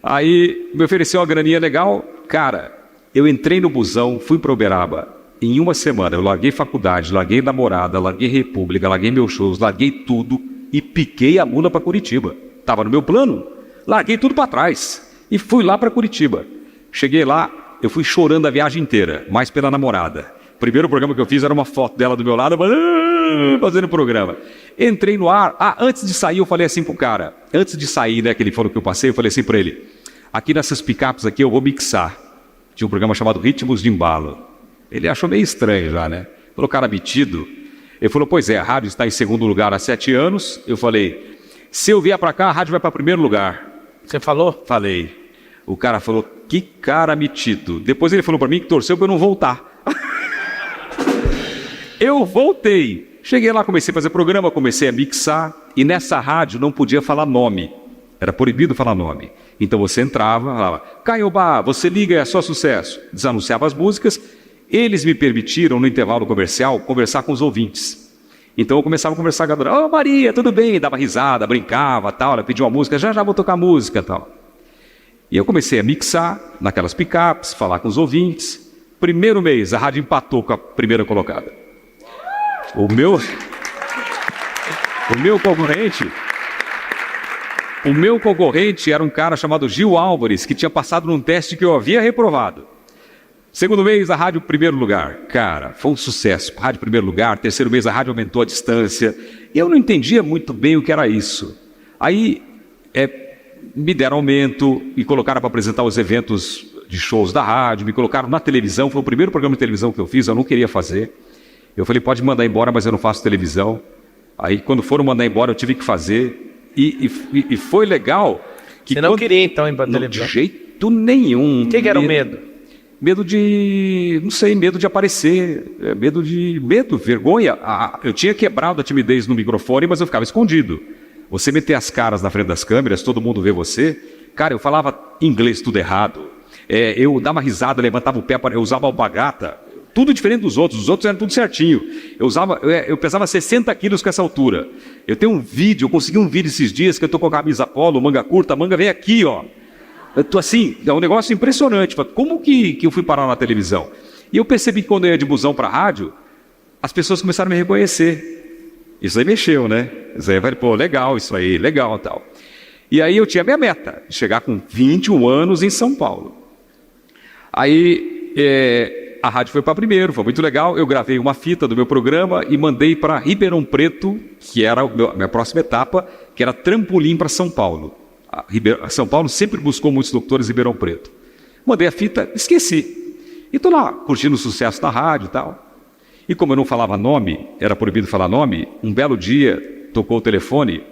Aí me ofereceu uma graninha legal. Cara, eu entrei no busão, fui para Uberaba. Em uma semana eu larguei faculdade, larguei namorada, larguei República, larguei meus shows, larguei tudo e piquei a mula para Curitiba. Estava no meu plano, larguei tudo para trás e fui lá para Curitiba. Cheguei lá, eu fui chorando a viagem inteira, mais pela namorada. O primeiro programa que eu fiz era uma foto dela do meu lado, fazendo programa. Entrei no ar, antes de sair eu falei assim pro cara, antes de sair, né, que ele falou que eu passei, eu falei assim para ele, aqui nessas picapes aqui eu vou mixar. Tinha um programa chamado Ritmos de Embalo. Ele achou meio estranho já, né? Falou, cara metido. Ele falou, pois é, a rádio está em segundo lugar há 7 anos. Eu falei, se eu vier para cá, a rádio vai para primeiro lugar. Você falou? Falei. O cara falou, que cara metido. Depois ele falou para mim que torceu para eu não voltar. Eu voltei. Cheguei lá, comecei a fazer programa, comecei a mixar. E nessa rádio não podia falar nome. Era proibido falar nome. Então você entrava, falava, Caiobá, você liga, é só sucesso. Desanunciava as músicas. Eles me permitiram, no intervalo comercial, conversar com os ouvintes. Então eu começava a conversar com a dona, Maria, tudo bem? Dava risada, brincava, tal. Ela pediu uma música, já vou tocar música, tal. E eu comecei a mixar naquelas picapes, falar com os ouvintes. Primeiro mês, a rádio empatou com a primeira colocada. O meu concorrente era um cara chamado Gil Álvares, que tinha passado num teste que eu havia reprovado. Segundo mês, a rádio primeiro lugar. Cara, foi um sucesso. Rádio primeiro lugar. Terceiro mês, a rádio aumentou a distância. Eu não entendia muito bem o que era isso. Aí, me deram aumento, me colocaram para apresentar os eventos de shows da rádio, me colocaram na televisão. Foi o primeiro programa de televisão que eu fiz, eu não queria fazer. Eu falei, pode mandar embora, mas eu não faço televisão. Aí, quando foram mandar embora, eu tive que fazer. E foi legal. Você não queria, então, ir para televisão? De jeito nenhum. O que era o medo? Medo de, não sei, medo de aparecer, medo, vergonha. Eu tinha quebrado a timidez no microfone, mas eu ficava escondido. Você meter as caras na frente das câmeras, todo mundo vê você. Cara, eu falava inglês tudo errado. Eu dava risada, levantava o pé, eu usava alpargata. Tudo diferente dos outros. Os outros eram tudo certinho. Eu pesava 60 quilos com essa altura. Eu tenho um vídeo, eu consegui um vídeo esses dias que eu tô com a camisa polo, manga curta, a manga vem aqui, ó. Eu tô assim, é um negócio impressionante. Como que eu fui parar na televisão? E eu percebi que quando eu ia de busão para a rádio, as pessoas começaram a me reconhecer. Isso aí mexeu, né? Isso aí, pô, legal isso aí, legal tal. E aí eu tinha minha meta, de chegar com 21 anos em São Paulo. Aí a rádio foi para primeiro, foi muito legal. Eu gravei uma fita do meu programa e mandei para Ribeirão Preto, que era a minha próxima etapa, que era trampolim para São Paulo. São Paulo sempre buscou muitos locutores em Ribeirão Preto. Mandei a fita, esqueci. E estou lá, curtindo o sucesso da rádio e tal. E como eu não falava nome, era proibido falar nome, um belo dia, tocou o telefone,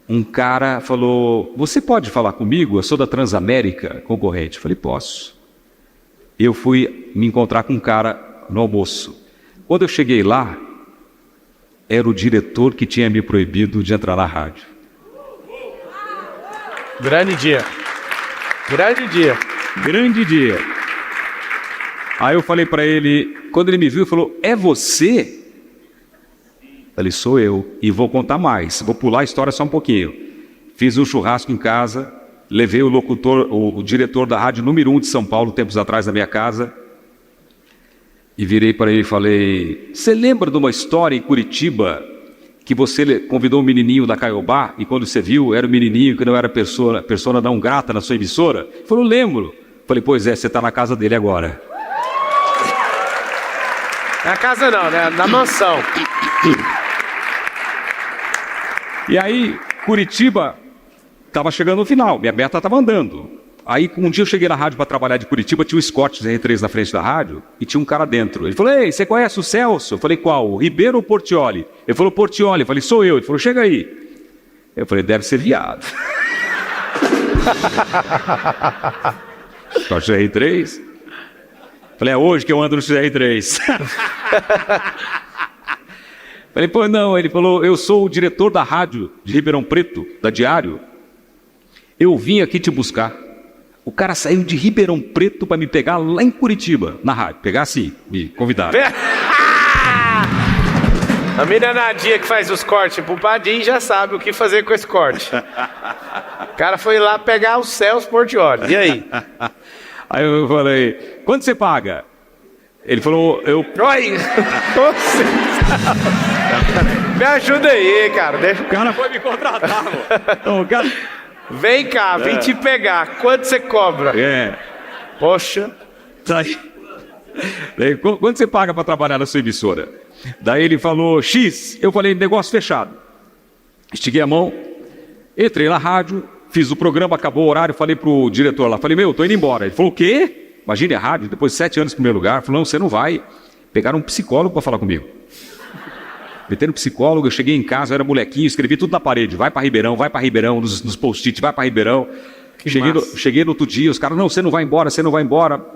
um cara falou, você pode falar comigo? Eu sou da Transamérica, concorrente. Eu falei, posso. Eu fui me encontrar com um cara no almoço. Quando eu cheguei lá, era o diretor que tinha me proibido de entrar na rádio. Grande dia. Grande dia. Grande dia. Aí eu falei para ele, quando ele me viu, ele falou, é você? Eu falei, sou eu. E vou contar mais. Vou pular a história só um pouquinho. Fiz um churrasco em casa, levei o diretor da rádio número 1 de São Paulo, tempos atrás, na minha casa, e virei para ele e falei, você lembra de uma história em Curitiba que você convidou um menininho da Caiobá e quando você viu, era um menininho que não era persona não grata na sua emissora? Ele falou, lembro. Falei, pois é, você está na casa dele agora. Na casa não, né? Na mansão. E aí, Curitiba estava chegando no final, minha meta estava andando. Aí, um dia eu cheguei na rádio para trabalhar de Curitiba, tinha um Scott R3 na frente da rádio e tinha um cara dentro. Ele falou, ei, você conhece o Celso? Eu falei, qual? O Ribeiro ou Portioli? Ele falou, Portioli. Eu falei, sou eu. Ele falou, chega aí. Eu falei, deve ser viado. Scott R3? Falei, é hoje que eu ando no XR3. Falei, pô, não. Ele falou, eu sou o diretor da rádio de Ribeirão Preto, da Diário. Eu vim aqui te buscar. O cara saiu de Ribeirão Preto para me pegar lá em Curitiba, na rádio. Pegar assim, me convidaram. A menina Nadia que faz os cortes pro Padim já sabe o que fazer com esse corte. O cara foi lá pegar o Celso Portioli. E aí? Aí eu falei, quanto você paga? Ele falou, Oi! Me ajuda aí, cara. Deixa... O cara foi me contratar, mano. O cara... Vem cá, vim te pegar. Quanto você cobra? Poxa. Tá aí. Daí, quanto você paga para trabalhar na sua emissora? Daí ele falou, X. Eu falei, negócio fechado. Estiquei a mão, entrei na rádio, fiz o programa, acabou o horário, falei pro diretor lá, falei, tô indo embora. Ele falou, o quê? Imagine a rádio, depois de 7 anos em primeiro lugar. Falou, não, você não vai. Pegaram um psicólogo para falar comigo. Meteram um psicólogo, eu cheguei em casa, eu era molequinho, escrevi tudo na parede. Vai para Ribeirão, nos post-it, vai para Ribeirão. Cheguei no outro dia, os caras, não, você não vai embora.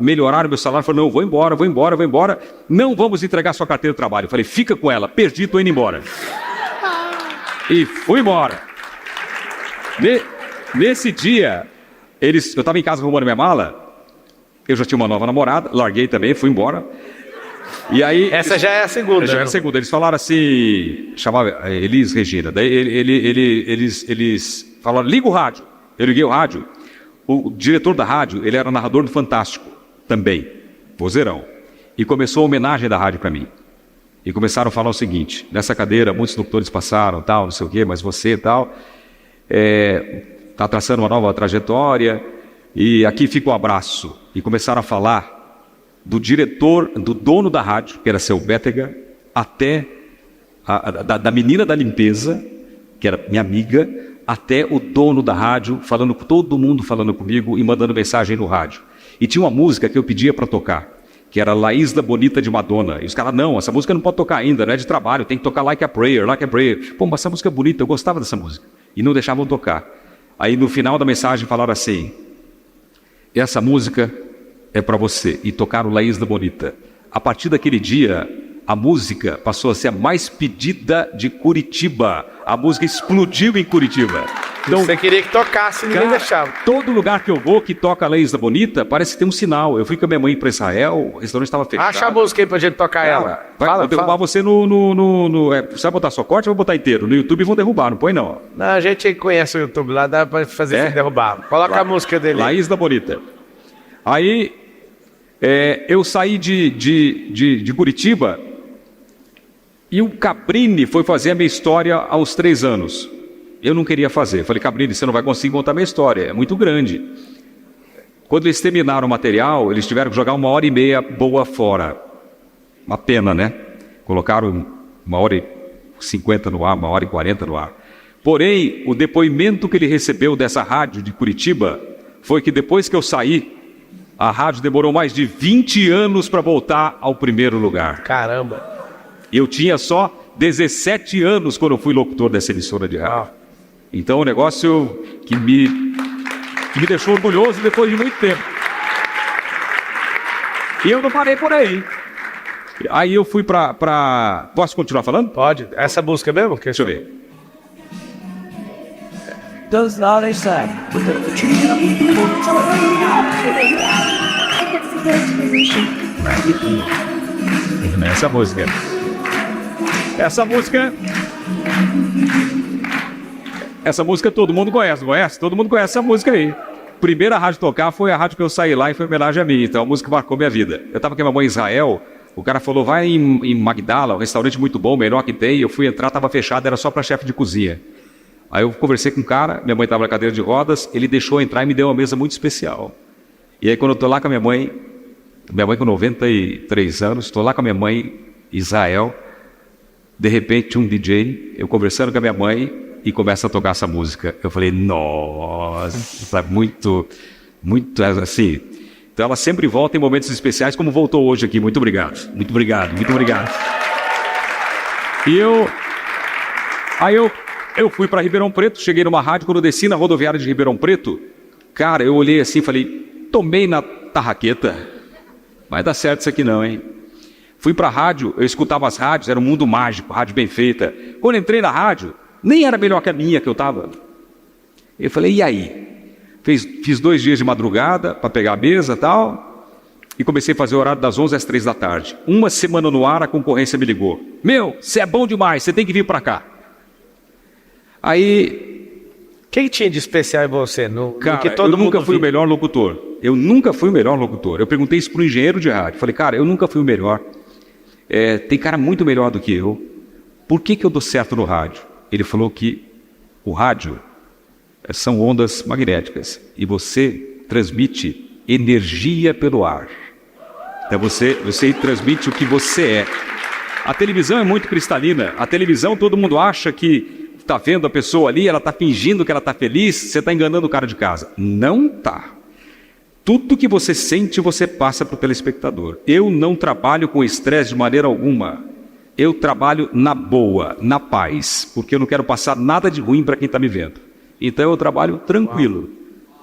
Melhoraram meu salário, falaram, não, vou embora. Não vamos entregar sua carteira de trabalho. Eu falei, fica com ela, perdi, tô indo embora. E fui embora. Nesse dia, eu estava em casa arrumando minha mala, eu já tinha uma nova namorada, larguei também, fui embora. E aí, Essa já é a segunda. já era a segunda. Eles falaram assim, chamava Elis Regina. Daí eles falaram, liga o rádio. Eu liguei o rádio. O diretor da rádio, ele era narrador do Fantástico também, vozeirão. E começou a homenagem da rádio para mim. E começaram a falar o seguinte: nessa cadeira muitos locutores passaram, tal, não sei o quê, mas você tal está traçando uma nova trajetória. E aqui fica um abraço. E começaram a falar do diretor, do dono da rádio, que era seu Bétega, até da menina da limpeza, que era minha amiga, até o dono da rádio, falando com todo mundo, falando comigo e mandando mensagem no rádio. E tinha uma música que eu pedia para tocar, que era La Isla Bonita de Madonna. E os caras, não, essa música não pode tocar ainda, não é de trabalho, tem que tocar Like a Prayer, Like a Prayer. Pô, mas essa música é bonita, eu gostava dessa música. E não deixavam tocar. Aí no final da mensagem falaram assim: essa música é para você. E tocaram La Isla Bonita. A partir daquele dia, a música passou a ser a mais pedida de Curitiba. A música explodiu em Curitiba. Então, você queria que tocasse, ninguém deixava. Todo lugar que eu vou que toca La Isla Bonita, parece que tem um sinal. Eu fui com a minha mãe para Israel, o restaurante estava fechado. Acha a música aí pra gente tocar ela. Vou derrubar você você vai botar só corte ou vai botar inteiro? No YouTube vão derrubar, não põe não. Não, a gente conhece o YouTube lá, dá pra fazer sem derrubar. Coloca a música dele. La Isla Bonita. Aí, eu saí de Curitiba e o Cabrini foi fazer a minha história aos 3 anos. Eu não queria fazer. Falei, Cabrini, você não vai conseguir contar minha história, é muito grande. Quando eles terminaram o material, eles tiveram que jogar 1h30 boa fora. Uma pena, né? Colocaram 1h50 no ar, 1h40 no ar. Porém, o depoimento que ele recebeu dessa rádio de Curitiba foi que depois que eu saí, a rádio demorou mais de 20 anos para voltar ao primeiro lugar. Caramba. Eu tinha só 17 anos quando eu fui locutor dessa emissora de rádio. Então, um negócio que me deixou orgulhoso depois de muito tempo. E eu não parei por aí. Aí eu fui para... Posso continuar falando? Pode. Essa música mesmo? Deixa eu ver. Does not a say. Essa música. Essa música todo mundo conhece, não conhece? Todo mundo conhece essa música aí. Primeira rádio tocar foi a rádio que eu saí lá e foi homenagem a mim. Então a música marcou minha vida. Eu estava com a minha mãe em Israel, o cara falou, vai em Magdala, um restaurante muito bom, melhor que tem. Eu fui entrar, estava fechado, era só para chefe de cozinha. Aí eu conversei com um cara, minha mãe estava na cadeira de rodas, ele deixou eu entrar e me deu uma mesa muito especial. E aí quando eu estou lá com a minha mãe com 93 anos, estou lá com a minha mãe em Israel, de repente um DJ, eu conversando com a minha mãe, e começa a tocar essa música. Eu falei, nossa, muito assim. Então ela sempre volta em momentos especiais, como voltou hoje aqui. Muito obrigado, muito obrigado, muito obrigado. E aí eu fui para Ribeirão Preto, cheguei numa rádio, quando eu desci na rodoviária de Ribeirão Preto, cara, eu olhei assim e falei, tomei na tarraqueta. Vai dar certo isso aqui não, hein? Fui para a rádio, eu escutava as rádios, era um mundo mágico, rádio bem feita. Quando entrei na rádio, nem era melhor que a minha que eu estava. Eu falei, e aí? Fiz 2 dias de madrugada para pegar a mesa e tal, e comecei a fazer o horário das 11 às 3 da tarde. Uma semana no ar, a concorrência me ligou. Meu, você é bom demais, você tem que vir para cá. Aí... Quem tinha de especial em você? Cara, eu nunca fui o melhor locutor. Eu nunca fui o melhor locutor. Eu perguntei isso para o engenheiro de rádio. Falei, cara, eu nunca fui o melhor. Tem cara muito melhor do que eu. Por que eu dou certo no rádio? Ele falou que o rádio são ondas magnéticas e você transmite energia pelo ar. Então você transmite o que você é. A televisão é muito cristalina. A televisão, todo mundo acha que está vendo a pessoa ali, ela está fingindo que ela está feliz, você está enganando o cara de casa. Não está. Tudo que você sente, você passa para o telespectador. Eu não trabalho com estresse de maneira alguma. Eu trabalho na boa, na paz, porque eu não quero passar nada de ruim para quem está me vendo. Então eu trabalho tranquilo,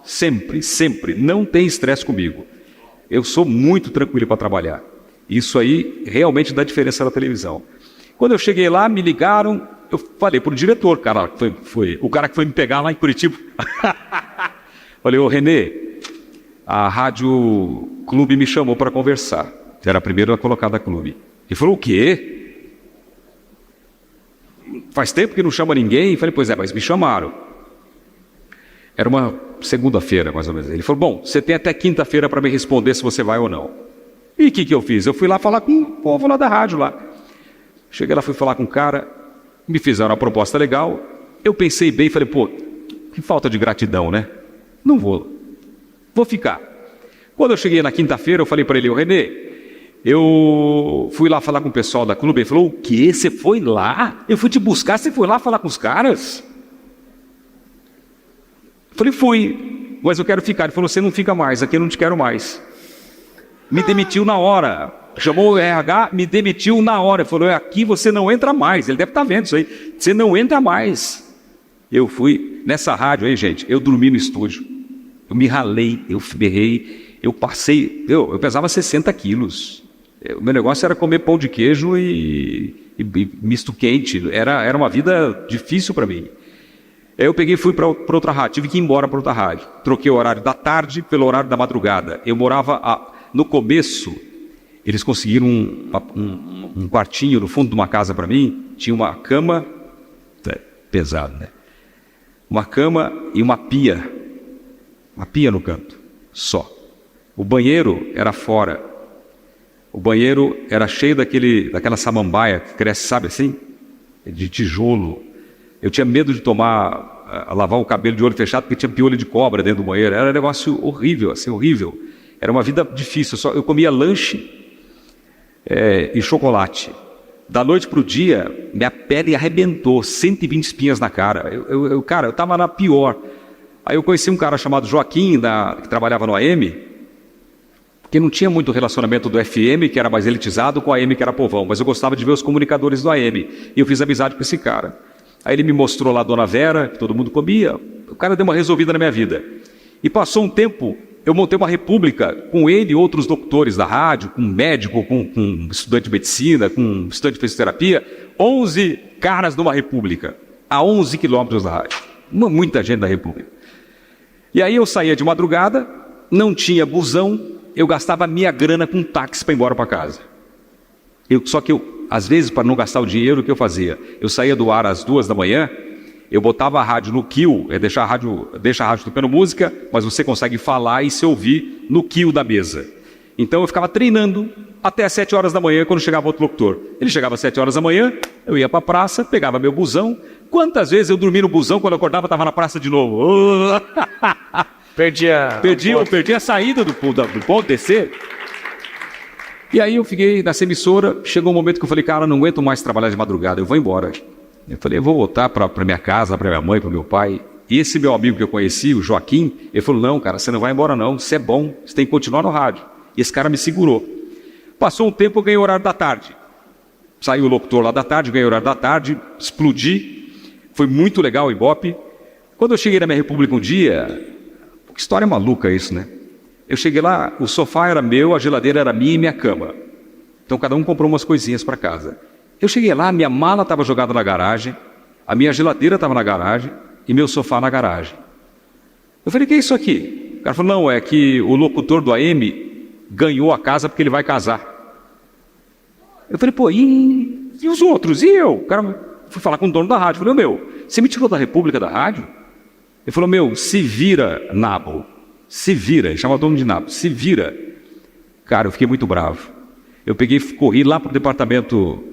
sempre, não tem estresse comigo. Eu sou muito tranquilo para trabalhar. Isso aí realmente dá diferença na televisão. Quando eu cheguei lá, me ligaram, eu falei pro diretor, cara, foi o cara que foi me pegar lá em Curitiba. Falei, ô Renê, a Rádio Clube me chamou para conversar. Era a primeira colocada da Clube. Ele falou, o quê? Faz tempo que não chama ninguém? Falei, pois é, mas me chamaram. Era uma segunda-feira, mais ou menos. Ele falou, bom, você tem até quinta-feira para me responder se você vai ou não. E o que eu fiz? Eu fui lá falar com o povo lá da rádio lá. Cheguei lá, fui falar com o cara, me fizeram uma proposta legal. Eu pensei bem e falei, pô, que falta de gratidão, né? Não vou ficar. Quando eu cheguei na quinta-feira, eu falei para ele, ô Renê, eu fui lá falar com o pessoal da Clube. Ele falou, o quê? Você foi lá? Eu fui te buscar, você foi lá falar com os caras? Eu falei, fui, mas eu quero ficar. Ele falou, você não fica mais, aqui eu não te quero mais. Me demitiu na hora. Chamou o RH, me demitiu na hora. Ele falou, aqui você não entra mais. Ele deve estar vendo isso aí. Você não entra mais. Eu fui nessa rádio aí, gente, eu dormi no estúdio. Eu me ralei, eu berrei, eu passei, eu pesava 60 quilos. O meu negócio era comer pão de queijo e misto quente. Era uma vida difícil para mim. Aí eu peguei e fui para outra rádio, tive que ir embora para outra rádio. Troquei o horário da tarde pelo horário da madrugada. Eu morava, no começo, eles conseguiram um quartinho no fundo de uma casa para mim. Tinha uma cama, pesado, né? Uma cama e uma pia no canto, só. O banheiro era fora. O banheiro era cheio daquela samambaia que cresce, sabe assim? De tijolo. Eu tinha medo de lavar o cabelo de olho fechado porque tinha piolho de cobra dentro do banheiro. Era um negócio horrível, assim, horrível. Era uma vida difícil. Eu comia lanche e chocolate. Da noite para o dia, minha pele arrebentou, 120 espinhas na cara. Cara, eu estava na pior. Aí eu conheci um cara chamado Joaquim, que trabalhava no AM, que não tinha muito relacionamento do FM, que era mais elitizado, com o AM, que era povão. Mas eu gostava de ver os comunicadores do AM. E eu fiz amizade com esse cara. Aí ele me mostrou lá a Dona Vera, que todo mundo comia. O cara deu uma resolvida na minha vida. E passou um tempo, eu montei uma república com ele e outros doutores da rádio, com um médico, com um estudante de medicina, com um estudante de fisioterapia. 11 caras numa república, a 11 quilômetros da rádio. Muita gente da república. E aí eu saía de madrugada, não tinha busão, eu gastava minha grana com táxi para ir embora para casa. Só que às vezes, para não gastar o dinheiro, o que eu fazia? Eu saía do ar às 2 da manhã, eu botava a rádio no kill, deixa a rádio tocando música, mas você consegue falar e se ouvir no kill da mesa. Então eu ficava treinando até às 7 horas da manhã, quando chegava outro locutor. Ele chegava às 7 horas da manhã, eu ia para a praça, pegava meu busão. Quantas vezes eu dormi no busão, quando eu acordava estava na praça de novo. Perdi a saída do ponto descer. E aí eu fiquei nessa emissora, chegou um momento que eu falei, cara, não aguento mais trabalhar de madrugada, eu vou embora. Eu falei, eu vou voltar para minha casa, para minha mãe, para meu pai. E esse meu amigo que eu conheci, o Joaquim, ele falou, não, cara, você não vai embora não, você é bom, você tem que continuar no rádio. E esse cara me segurou. Passou um tempo, eu ganhei o horário da tarde. Saiu o locutor lá da tarde, ganhei o horário da tarde, explodi. Foi muito legal o Ibope. Quando eu cheguei na minha república um dia, que história maluca isso, né? Eu cheguei lá, o sofá era meu, a geladeira era minha e minha cama. Então cada um comprou umas coisinhas para casa. Eu cheguei lá, minha mala estava jogada na garagem, a minha geladeira estava na garagem e meu sofá na garagem. Eu falei, o que é isso aqui? O cara falou, não, é que o locutor do AM ganhou a casa porque ele vai casar. Eu falei, pô, e os outros? E eu? O cara foi falar com o dono da rádio. Eu falei, você me tirou da República da rádio? Ele falou, se vira, Nabo. Se vira, ele chama o dono de Nabo, se vira. Cara, eu fiquei muito bravo. Eu corri lá para o departamento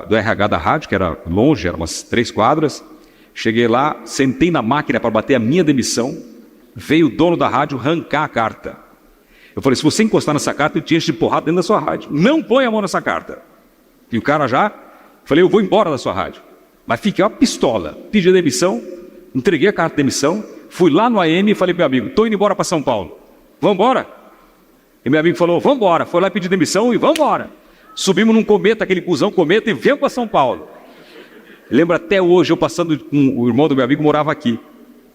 do RH da rádio, que era longe, eram umas 3 quadras. Cheguei lá, sentei na máquina para bater a minha demissão. Veio o dono da rádio arrancar a carta. Eu falei, se você encostar nessa carta, eu te encho de porrada dentro da sua rádio. Não põe a mão nessa carta. E o cara falei, eu vou embora da sua rádio. Mas fiquei uma pistola. Pedi a demissão, entreguei a carta de demissão, fui lá no AM e falei para meu amigo, estou indo embora para São Paulo. Vamos embora? E meu amigo falou, vamos embora. Foi lá pedir demissão e vamos embora. Subimos num cometa, aquele busão cometa, e viemos para São Paulo. Lembro até hoje, eu passando com o irmão do meu amigo, morava aqui.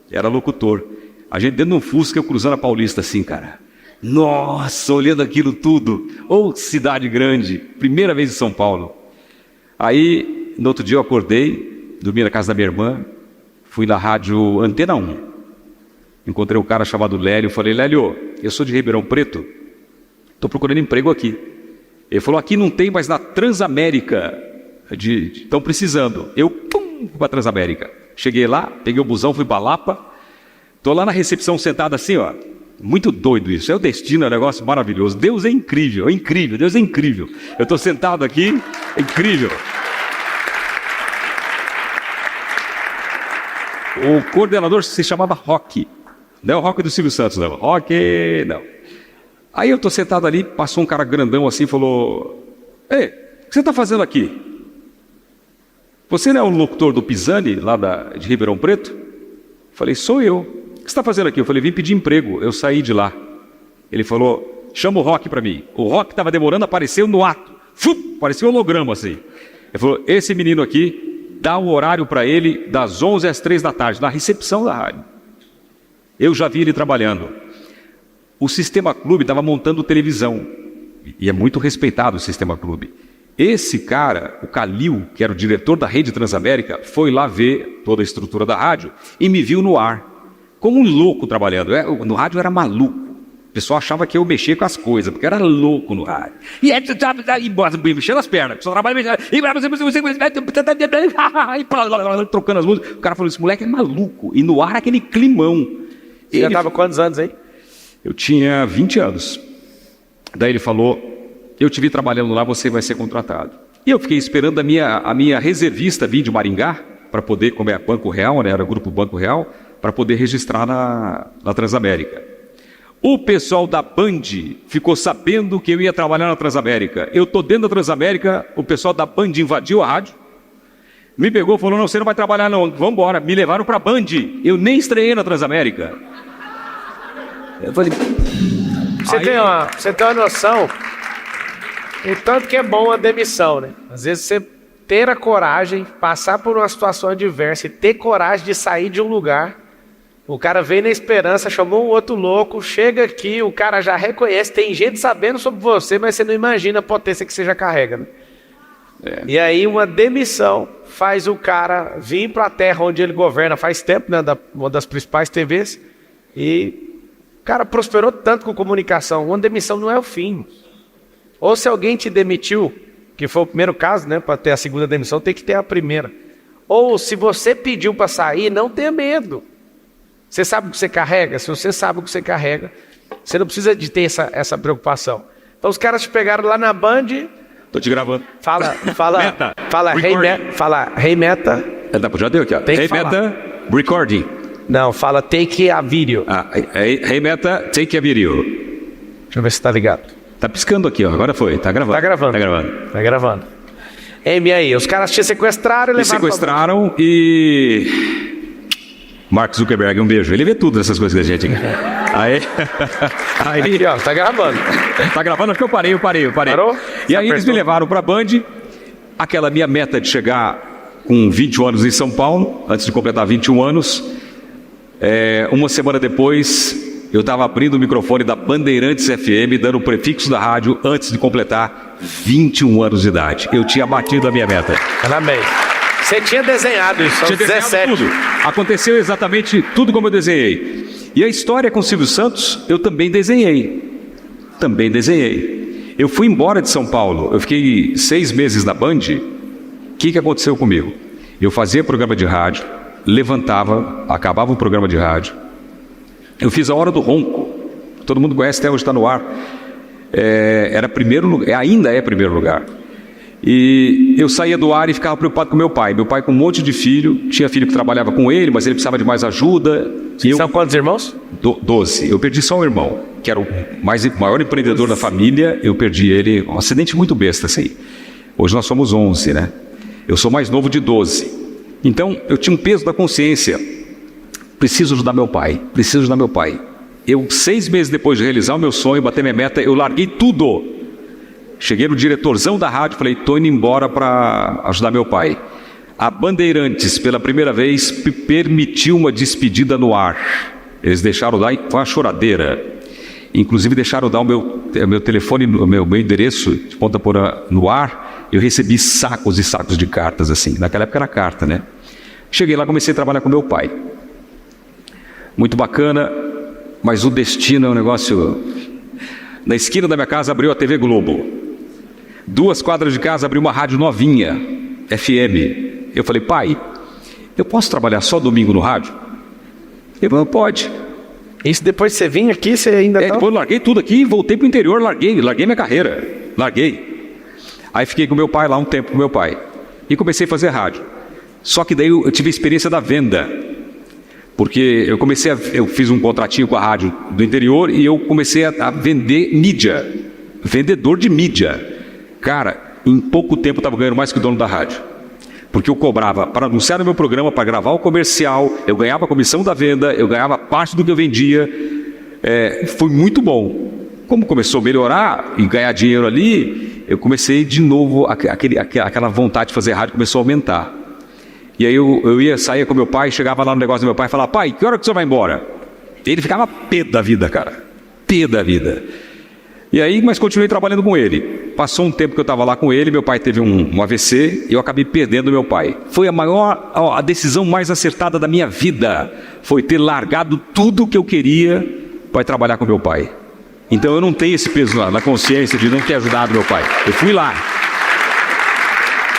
Era locutor. A gente dentro de um Fusca, eu cruzando a Paulista assim, cara. Nossa, olhando aquilo tudo. Ou cidade grande. Primeira vez em São Paulo. Aí, no outro dia eu acordei, dormi na casa da minha irmã, fui na rádio Antena 1. Encontrei um cara chamado Lélio, falei, Lélio, eu sou de Ribeirão Preto, estou procurando emprego aqui. Ele falou, aqui não tem, mas na Transamérica estão precisando. Eu, fui para a Transamérica. Cheguei lá, peguei o busão, fui para Lapa, estou lá na recepção sentado assim, ó. Muito doido isso, é o destino, é um negócio maravilhoso. Deus é incrível, Deus é incrível. Eu estou sentado aqui, é incrível. O coordenador se chamava Roque. Não é o Roque do Silvio Santos, não. Roque, não. Aí eu estou sentado ali, passou um cara grandão assim e falou, ei, o que você está fazendo aqui? Você não é o locutor do Pisani, lá de Ribeirão Preto? Falei, sou eu. O que você está fazendo aqui? Eu falei, vim pedir emprego, eu saí de lá. Ele falou, chama o Roque para mim. O Roque estava demorando, apareceu no ato. Parecia um holograma assim. Ele falou, esse menino aqui, dá o horário para ele das 11 às 3 da tarde, na recepção da rádio. Eu já vi ele trabalhando. O Sistema Clube estava montando televisão. E é muito respeitado o Sistema Clube. Esse cara, o Calil, que era o diretor da Rede Transamérica, foi lá ver toda a estrutura da rádio e me viu no ar, como um louco trabalhando. No rádio eu era maluco. O pessoal achava que eu mexia com as coisas, porque eu era louco no rádio. E aí, mexendo as pernas, só trabalha mexendo. E trocando as músicas. O cara falou, esse moleque é maluco. E no ar aquele climão. Você já estava quantos anos aí? Eu tinha 20 anos. Daí ele falou, eu te vi trabalhando lá, você vai ser contratado. E eu fiquei esperando a minha reservista vir de Maringá, para poder, como é Banco Real, né, era o Grupo Banco Real, para poder registrar na Transamérica. O pessoal da Band ficou sabendo que eu ia trabalhar na Transamérica. Eu estou dentro da Transamérica, o pessoal da Band invadiu a rádio, me pegou e falou, não, você não vai trabalhar não, vamos embora. Me levaram para a Band, eu nem estreiei na Transamérica. Eu falei... Você tem uma noção, o tanto que é bom a demissão, né? Às vezes você ter a coragem, passar por uma situação adversa e ter coragem de sair de um lugar. O cara veio na esperança, chamou um outro louco, chega aqui, o cara já reconhece, tem gente sabendo sobre você, mas você não imagina a potência que você já carrega, né? E aí uma demissão faz o cara vir para a terra onde ele governa faz tempo, né? Uma das principais TVs, e o cara prosperou tanto com comunicação. Uma demissão não é o fim. Ou se alguém te demitiu, que foi o primeiro caso, né? Para ter a segunda demissão, tem que ter a primeira. Ou se você pediu para sair, não tenha medo. Você sabe o que você carrega? Se você sabe o que você carrega, você não precisa de ter essa preocupação. Então os caras te pegaram lá na Band. Tô te gravando. Fala, Meta. Hey Meta. Já deu aqui, ó. Hey Meta, recording. Não, fala take a video. Hey Meta, take a video. Deixa eu ver se tá ligado. Tá piscando aqui, ó. Agora foi. Tá gravando. Tá gravando. E aí, os caras te sequestraram e levaram. Me sequestraram e... Mark Zuckerberg, um beijo. Ele vê tudo essas coisas da gente aqui. Aí... Aqui, ó, tá gravando. Tá gravando? Acho que eu parei. Parou? E aí eles me levaram pra Band. Aquela minha meta de chegar com 21 anos em São Paulo, antes de completar 21 anos. Uma semana depois, eu estava abrindo o microfone da Bandeirantes FM, dando o prefixo da rádio, antes de completar 21 anos de idade. Eu tinha batido a minha meta. Parabéns. Você tinha desenhado isso, são 17. Tudo. Aconteceu exatamente tudo como eu desenhei. E a história com o Silvio Santos, eu também desenhei. Eu fui embora de São Paulo, eu fiquei 6 meses na Band. O que aconteceu comigo? Eu fazia programa de rádio, levantava, acabava o programa de rádio. Eu fiz a Hora do Ronco, todo mundo conhece, até hoje está no ar. Era primeiro lugar, ainda é primeiro lugar. E eu saía do ar e ficava preocupado com meu pai. Meu pai com um monte de filho, tinha filho que trabalhava com ele, mas ele precisava de mais ajuda. São quantos irmãos? 12. Eu perdi só um irmão, que era o maior empreendedor da família. Eu perdi ele, um acidente muito besta, assim. Hoje nós somos 11, né? Eu sou mais novo de 12. Então, eu tinha um peso da consciência. Preciso ajudar meu pai. Eu, 6 meses depois de realizar o meu sonho, bater minha meta, eu larguei tudo. Cheguei no diretorzão da rádio, falei, estou indo embora para ajudar meu pai. A Bandeirantes, pela primeira vez, permitiu uma despedida no ar. Eles deixaram dar, foi uma choradeira. Inclusive deixaram dar o meu telefone, o meu endereço de ponta por no ar. Eu recebi sacos e sacos de cartas, assim. Naquela época era carta, né? Cheguei lá, comecei a trabalhar com meu pai. Muito bacana, mas o destino é um negócio... Na esquina da minha casa abriu a TV Globo. 2 quadras de casa abriu uma rádio novinha, FM. Eu falei, pai, eu posso trabalhar só domingo no rádio? Ele falou, pode. Isso depois que você vinha aqui, você ainda tá... Depois eu larguei tudo aqui, voltei pro interior, larguei minha carreira. Larguei. Aí fiquei com meu pai lá um tempo com meu pai. E comecei a fazer rádio. Só que daí eu tive a experiência da venda. Porque eu fiz um contratinho com a rádio do interior e eu comecei a vender mídia. Vendedor de mídia. Cara, em pouco tempo eu estava ganhando mais que o dono da rádio. Porque eu cobrava para anunciar no meu programa, para gravar o comercial, eu ganhava a comissão da venda, eu ganhava parte do que eu vendia. Foi muito bom. Como começou a melhorar e ganhar dinheiro ali, eu comecei de novo, aquela vontade de fazer rádio começou a aumentar. E aí eu saía com meu pai, chegava lá no negócio do meu pai e falava, pai, que hora que o senhor vai embora? Ele ficava pé da vida, cara. Pé da vida. E aí, mas continuei trabalhando com ele. Passou um tempo que eu estava lá com ele, meu pai teve um AVC e eu acabei perdendo meu pai. Foi a decisão mais acertada da minha vida. Foi ter largado tudo que eu queria para trabalhar com meu pai. Então eu não tenho esse peso na consciência de não ter ajudado meu pai. Eu fui lá.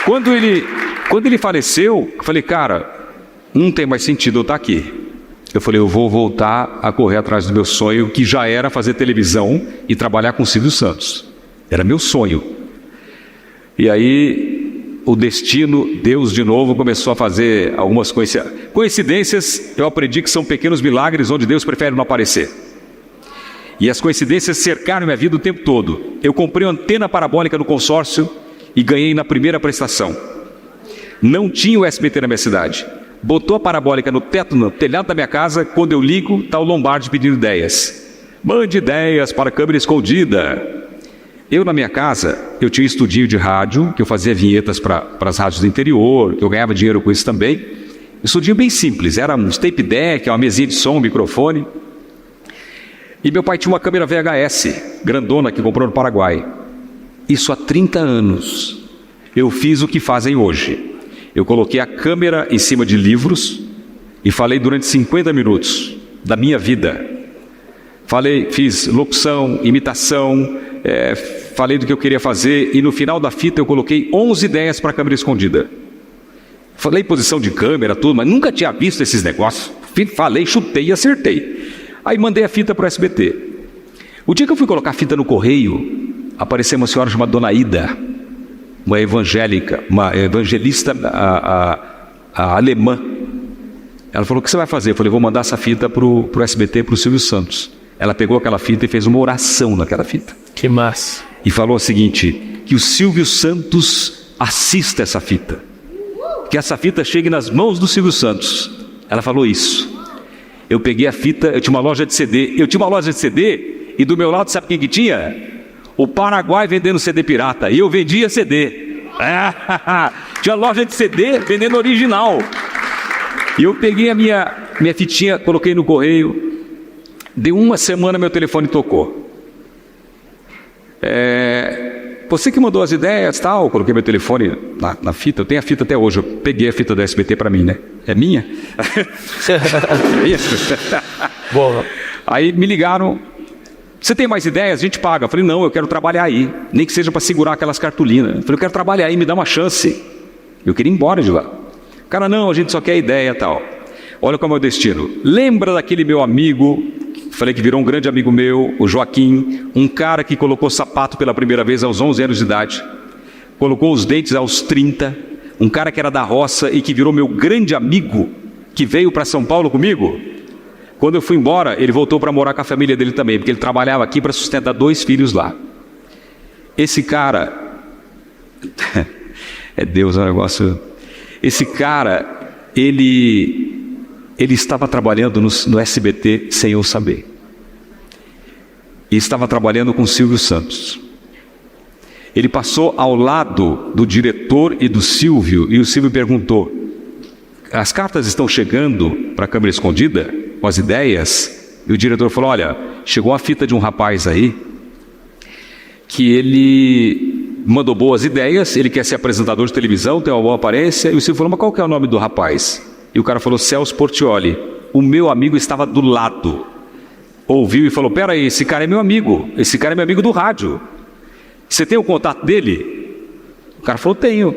Quando ele faleceu, eu falei, cara, não tem mais sentido eu estar aqui. Eu falei, eu vou voltar a correr atrás do meu sonho, que já era fazer televisão e trabalhar com o Silvio Santos. Era meu sonho. E aí, o destino, Deus de novo, começou a fazer algumas coincidências. Eu aprendi que são pequenos milagres onde Deus prefere não aparecer. E as coincidências cercaram minha vida o tempo todo. Eu comprei uma antena parabólica no consórcio e ganhei na primeira prestação. Não tinha o SBT na minha cidade. Botou a parabólica no teto, no telhado da minha casa. Quando eu ligo, está o Lombardi pedindo ideias. Mande ideias para a câmera escondida. Eu, na minha casa, eu tinha um estudinho de rádio, que eu fazia vinhetas para as rádios do interior, que eu ganhava dinheiro com isso também. Um estudinho bem simples, era um tape deck, uma mesinha de som, um microfone. E meu pai tinha uma câmera VHS, grandona, que comprou no Paraguai. Isso há 30 anos. Eu fiz o que fazem hoje. Eu coloquei a câmera em cima de livros e falei durante 50 minutos da minha vida. Fiz locução, imitação, falei do que eu queria fazer e no final da fita eu coloquei 11 ideias para a câmera escondida. Falei posição de câmera, tudo, mas nunca tinha visto esses negócios. Falei, chutei e acertei. Aí mandei a fita para o SBT. O dia que eu fui colocar a fita no correio, apareceu uma senhora chamada Dona Ida, uma evangelista alemã. Ela falou, o que você vai fazer? Eu falei, vou mandar essa fita para o SBT, para o Silvio Santos. Ela pegou aquela fita e fez uma oração naquela fita. Que massa. E falou o seguinte, que o Silvio Santos assista essa fita. Que essa fita chegue nas mãos do Silvio Santos. Ela falou isso. Eu peguei a fita, eu tinha uma loja de CD. E do meu lado, sabe quem que tinha? O Paraguai vendendo CD pirata. E eu vendia CD. Tinha loja de CD vendendo original. E eu peguei a minha fitinha, coloquei no correio. Deu uma semana, meu telefone tocou. Você que mandou as ideias e tal. Coloquei meu telefone na fita. Eu tenho a fita até hoje. Eu peguei a fita da SBT para mim, né? É minha? Boa. Aí me ligaram. Você tem mais ideias? A gente paga. Eu falei, não, eu quero trabalhar aí. Nem que seja para segurar aquelas cartolinas. Eu falei, eu quero trabalhar aí, me dá uma chance. Eu queria ir embora de lá. O cara, não, a gente só quer ideia e tal. Olha como é o destino. Lembra daquele meu amigo, falei que virou um grande amigo meu, o Joaquim, um cara que colocou sapato pela primeira vez aos 11 anos de idade. Colocou os dentes aos 30. Um cara que era da roça e que virou meu grande amigo, que veio para São Paulo comigo. Quando eu fui embora, ele voltou para morar com a família dele também, porque ele trabalhava aqui para sustentar 2 filhos lá. Esse cara... Deus, é um negócio... Esse cara, ele estava trabalhando no SBT sem eu saber. E estava trabalhando com Silvio Santos. Ele passou ao lado do diretor e do Silvio, e o Silvio perguntou, as cartas estão chegando para a câmera escondida? Com as ideias? E o diretor falou, olha, chegou uma fita de um rapaz aí, que ele mandou boas ideias, ele quer ser apresentador de televisão, tem uma boa aparência, e o Silvio falou, mas qual que é o nome do rapaz? E o cara falou, Celso Portiolli. O meu amigo estava do lado. Ouviu e falou, peraí, esse cara é meu amigo. Esse cara é meu amigo do rádio. Você tem o contato dele? O cara falou, tenho.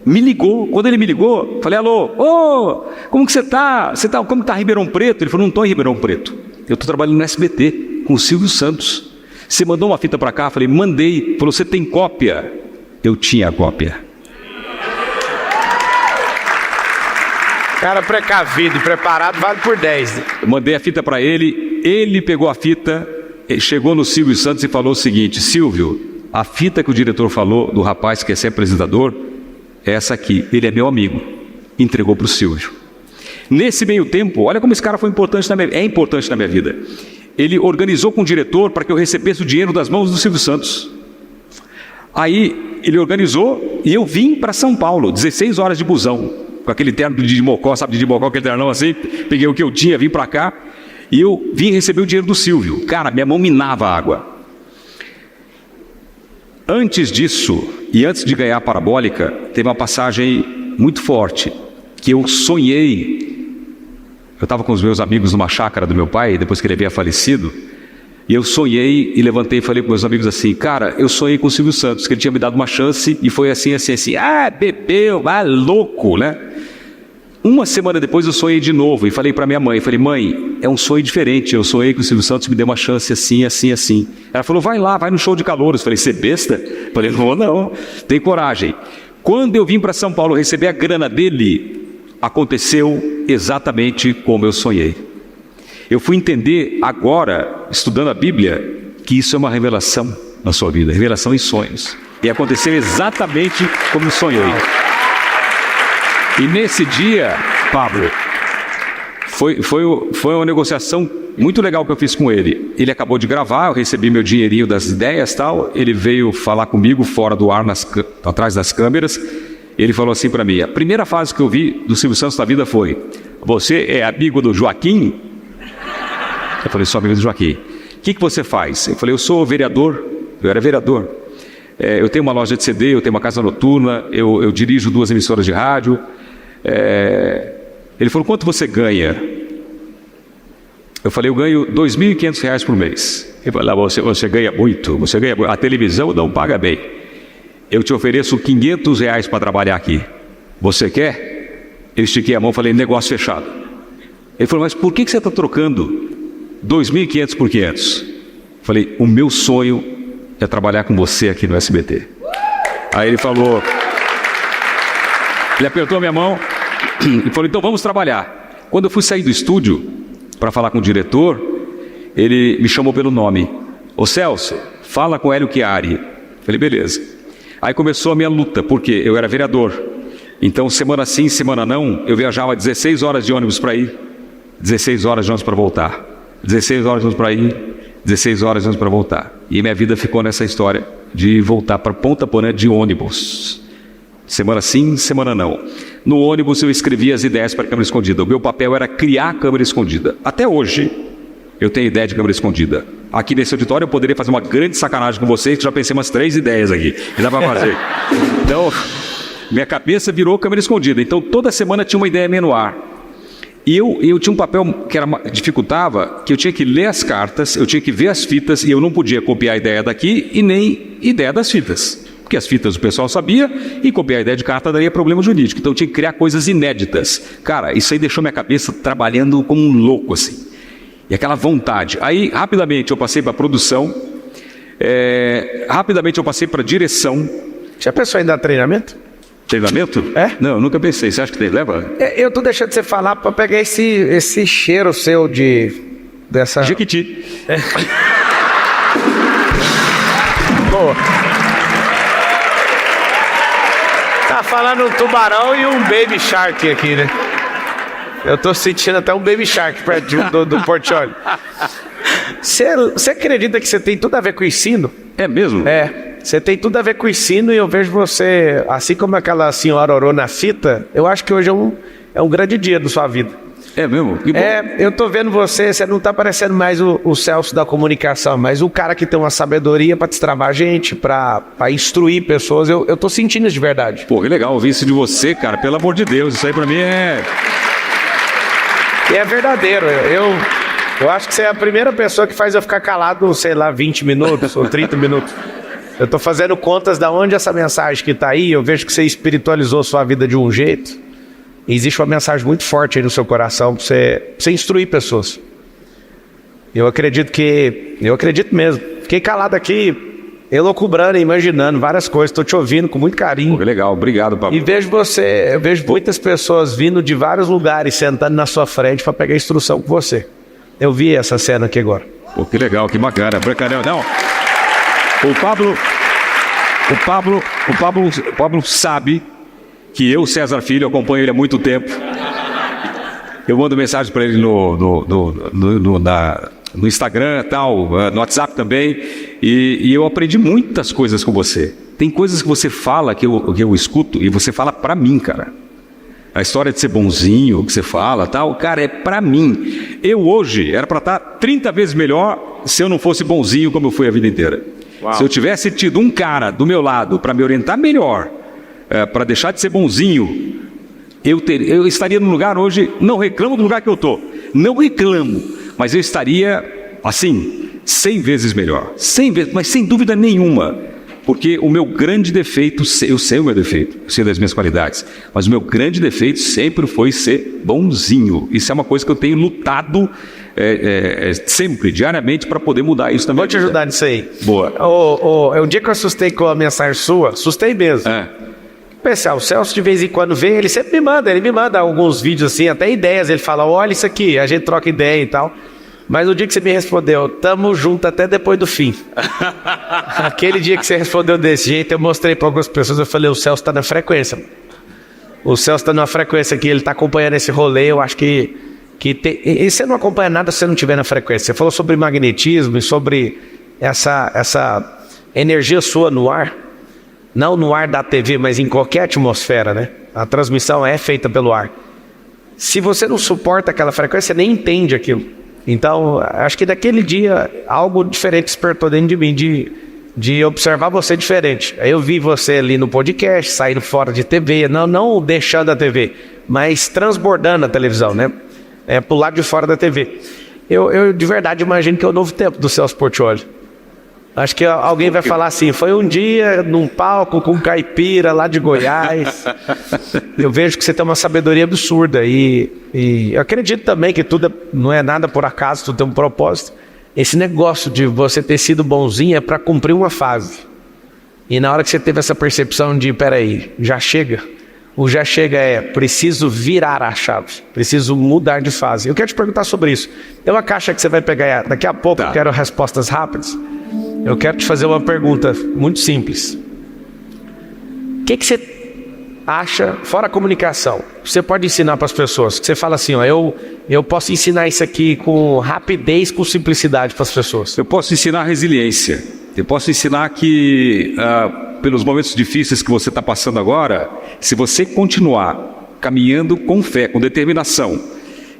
Me ligou. Quando ele me ligou, falei, alô, como que você tá? Como que tá Ribeirão Preto? Ele falou, não estou em Ribeirão Preto. Eu estou trabalhando no SBT com o Silvio Santos. Você mandou uma fita para cá? Falei, mandei. Falou, você tem cópia? Eu tinha a cópia. Cara precavido e preparado vale por 10. Eu mandei a fita para ele, ele pegou a fita, chegou no Silvio Santos e falou o seguinte, Silvio, a fita que o diretor falou do rapaz que quer ser apresentador, é essa aqui, ele é meu amigo. Entregou para o Silvio. Nesse meio tempo, olha como esse cara foi importante é importante na minha vida. Ele organizou com o diretor para que eu recebesse o dinheiro das mãos do Silvio Santos. Aí ele organizou e eu vim para São Paulo, 16 horas de busão, com aquele terno de Didi Mocó, sabe Didi Mocó, aquele ternão assim, peguei o que eu tinha, vim para cá, e eu vim receber o dinheiro do Silvio. Cara, minha mão minava a água. Antes disso, e antes de ganhar a parabólica, teve uma passagem muito forte, que eu sonhei. Eu estava com os meus amigos numa chácara do meu pai, depois que ele havia falecido, e eu sonhei e levantei e falei com meus amigos assim, cara, eu sonhei com o Silvio Santos, que ele tinha me dado uma chance, e foi assim, bebeu, louco, né? Uma semana depois eu sonhei de novo, e falei para minha mãe, mãe, é um sonho diferente, eu sonhei que o Silvio Santos me deu uma chance assim, assim, assim. Ela falou, vai lá, vai no show de calouros. Falei, você besta? Falei, não, tem coragem. Quando eu vim para São Paulo receber a grana dele, aconteceu exatamente como eu sonhei. Eu fui entender agora, estudando a Bíblia, que isso é uma revelação na sua vida, revelação em sonhos. E aconteceu exatamente como eu sonhei. E nesse dia, Pablo, foi uma negociação muito legal que eu fiz com ele. Ele acabou de gravar, eu recebi meu dinheirinho das ideias e tal. Ele veio falar comigo fora do ar, atrás das câmeras. Ele falou assim para mim, a primeira frase que eu vi do Silvio Santos na vida foi, você é amigo do Joaquim? Eu falei, sou amigo do Joaquim. O que você faz? Eu falei, eu sou vereador. Eu era vereador. Eu tenho uma loja de CD, eu tenho uma casa noturna, eu dirijo 2 emissoras de rádio. Ele falou, quanto você ganha? Eu falei, eu ganho R$ 2.500 por mês. Ele falou, você ganha muito, a televisão não paga bem. Eu te ofereço R$500 para trabalhar aqui. Você quer? Eu estiquei a mão e falei, negócio fechado. Ele falou, mas por que você está trocando 2.500 por 500? Eu falei, o meu sonho é trabalhar com você aqui no SBT. Aí ele falou, ele apertou a minha mão e falou, então vamos trabalhar. Quando eu fui sair do estúdio para falar com o diretor, ele me chamou pelo nome. Ô Celso, fala com Hélio Chiari. Falei, beleza. Aí começou a minha luta, porque eu era vereador. Então, semana sim, semana não, eu viajava 16 horas de ônibus para ir, 16 horas de ônibus para voltar, 16 horas de ônibus para ir, 16 horas de ônibus para voltar. E minha vida ficou nessa história de voltar para Ponta Porã de ônibus. Semana sim, semana não. No ônibus eu escrevia as ideias para a câmera escondida. O meu papel era criar a câmera escondida. Até hoje, eu tenho ideia de câmera escondida. Aqui nesse auditório eu poderia fazer uma grande sacanagem com vocês, que já pensei umas 3 ideias aqui. Que dá para fazer. Então, minha cabeça virou câmera escondida. Então, toda semana tinha uma ideia minha no ar. E eu tinha um papel que dificultava, que eu tinha que ler as cartas, eu tinha que ver as fitas, e eu não podia copiar a ideia daqui e nem ideia das fitas. Porque as fitas o pessoal sabia, e copiar a ideia de carta daria problema jurídico. Então eu tinha que criar coisas inéditas. Cara, isso aí deixou minha cabeça trabalhando como um louco, assim. E aquela vontade. Aí, rapidamente, eu passei para produção, rapidamente eu passei para direção. Já pensou em dar treinamento? Treinamento? É? Não, eu nunca pensei. Você acha que tem? Leva? Eu tô deixando você falar para pegar esse cheiro seu dessa... Jequiti. Boa. Tá falando um tubarão e um baby shark aqui, né? Eu tô sentindo até um baby shark perto do Portiolli. Você acredita que você tem tudo a ver com o ensino? É mesmo? Você tem tudo a ver com o ensino, e eu vejo você, assim como aquela senhora orou na fita, eu acho que hoje é um grande dia da sua vida. É mesmo? Que bom. Eu tô vendo você não tá parecendo mais o Celso da comunicação, mas o cara que tem uma sabedoria para destravar a gente, para instruir pessoas. Eu tô sentindo isso de verdade. Pô, que legal ouvir isso de você, cara, pelo amor de Deus, isso aí pra mim é E é verdadeiro. Eu acho que você é a primeira pessoa que faz eu ficar calado, sei lá, 20 minutos ou 30 minutos. Eu tô fazendo contas da onde essa mensagem que tá aí, eu vejo que você espiritualizou sua vida de um jeito. E existe uma mensagem muito forte aí no seu coração pra você instruir pessoas. Eu acredito mesmo. Fiquei calado aqui, elocubrando, imaginando várias coisas. Tô te ouvindo com muito carinho. Pô, legal, obrigado, Pablo. E eu vejo muitas pessoas vindo de vários lugares, sentando na sua frente para pegar instrução com você. Eu vi essa cena aqui agora. Pô, que legal, que bacana. Não, o Pablo sabe que eu, César Filho, acompanho ele há muito tempo. Eu mando mensagem para ele no Instagram, tal, no WhatsApp também, e eu aprendi muitas coisas com você. Tem coisas que você fala que eu escuto e você fala para mim, cara. A história de ser bonzinho, que você fala, tal, cara, é para mim. Eu hoje era para estar 30 vezes melhor se eu não fosse bonzinho como eu fui a vida inteira. Uau. Se eu tivesse tido um cara do meu lado para me orientar melhor, para deixar de ser bonzinho, eu estaria no lugar hoje. Não reclamo do lugar que eu tô, não reclamo, mas eu estaria assim 100 vezes melhor, 100 vezes, mas sem dúvida nenhuma, porque o meu grande defeito, eu sei o meu defeito, eu sei das minhas qualidades, mas o meu grande defeito sempre foi ser bonzinho. Isso é uma coisa que eu tenho lutado sempre, diariamente, para poder mudar isso também. Vou te ajudar nisso aí. Boa. Um dia que eu assustei com a mensagem sua, assustei mesmo. Pessoal, o Celso de vez em quando vem, ele sempre me manda alguns vídeos assim, até ideias, ele fala, olha isso aqui, a gente troca ideia e tal. Mas no dia que você me respondeu, tamo junto até depois do fim. Aquele dia que você respondeu desse jeito, eu mostrei para algumas pessoas, eu falei, o Celso tá na frequência. O Celso tá numa frequência aqui, ele tá acompanhando esse rolê, eu acho que e você não acompanha nada se você não estiver na frequência. Você falou sobre magnetismo e sobre essa energia sua no ar. Não no ar da TV, mas em qualquer atmosfera, né? A transmissão é feita pelo ar. Se você não suporta aquela frequência, você nem entende aquilo. Então, acho que daquele dia, algo diferente despertou dentro de mim, de observar você diferente. Aí eu vi você ali no podcast, saindo fora de TV, não deixando a TV, mas transbordando a televisão, né? Pro lado de fora da TV. Eu de verdade imagino que é o novo tempo do Celso Portiolli. Acho que alguém vai falar assim, foi um dia num palco com um caipira lá de Goiás. Eu vejo que você tem uma sabedoria absurda e eu acredito também que tudo não é nada por acaso, tudo tem um propósito. Esse negócio de você ter sido bonzinho é para cumprir uma fase. E na hora que você teve essa percepção de, peraí, já chega. O já chega preciso virar a chave, preciso mudar de fase. Eu quero te perguntar sobre isso. Tem uma caixa que você vai pegar daqui a pouco, eu quero respostas rápidas. Eu quero te fazer uma pergunta muito simples. O que você acha, fora a comunicação, você pode ensinar para as pessoas? Que você fala assim, ó, eu posso ensinar isso aqui com rapidez, com simplicidade para as pessoas. Eu posso ensinar resiliência. Eu posso ensinar que, pelos momentos difíceis que você está passando agora, se você continuar caminhando com fé, com determinação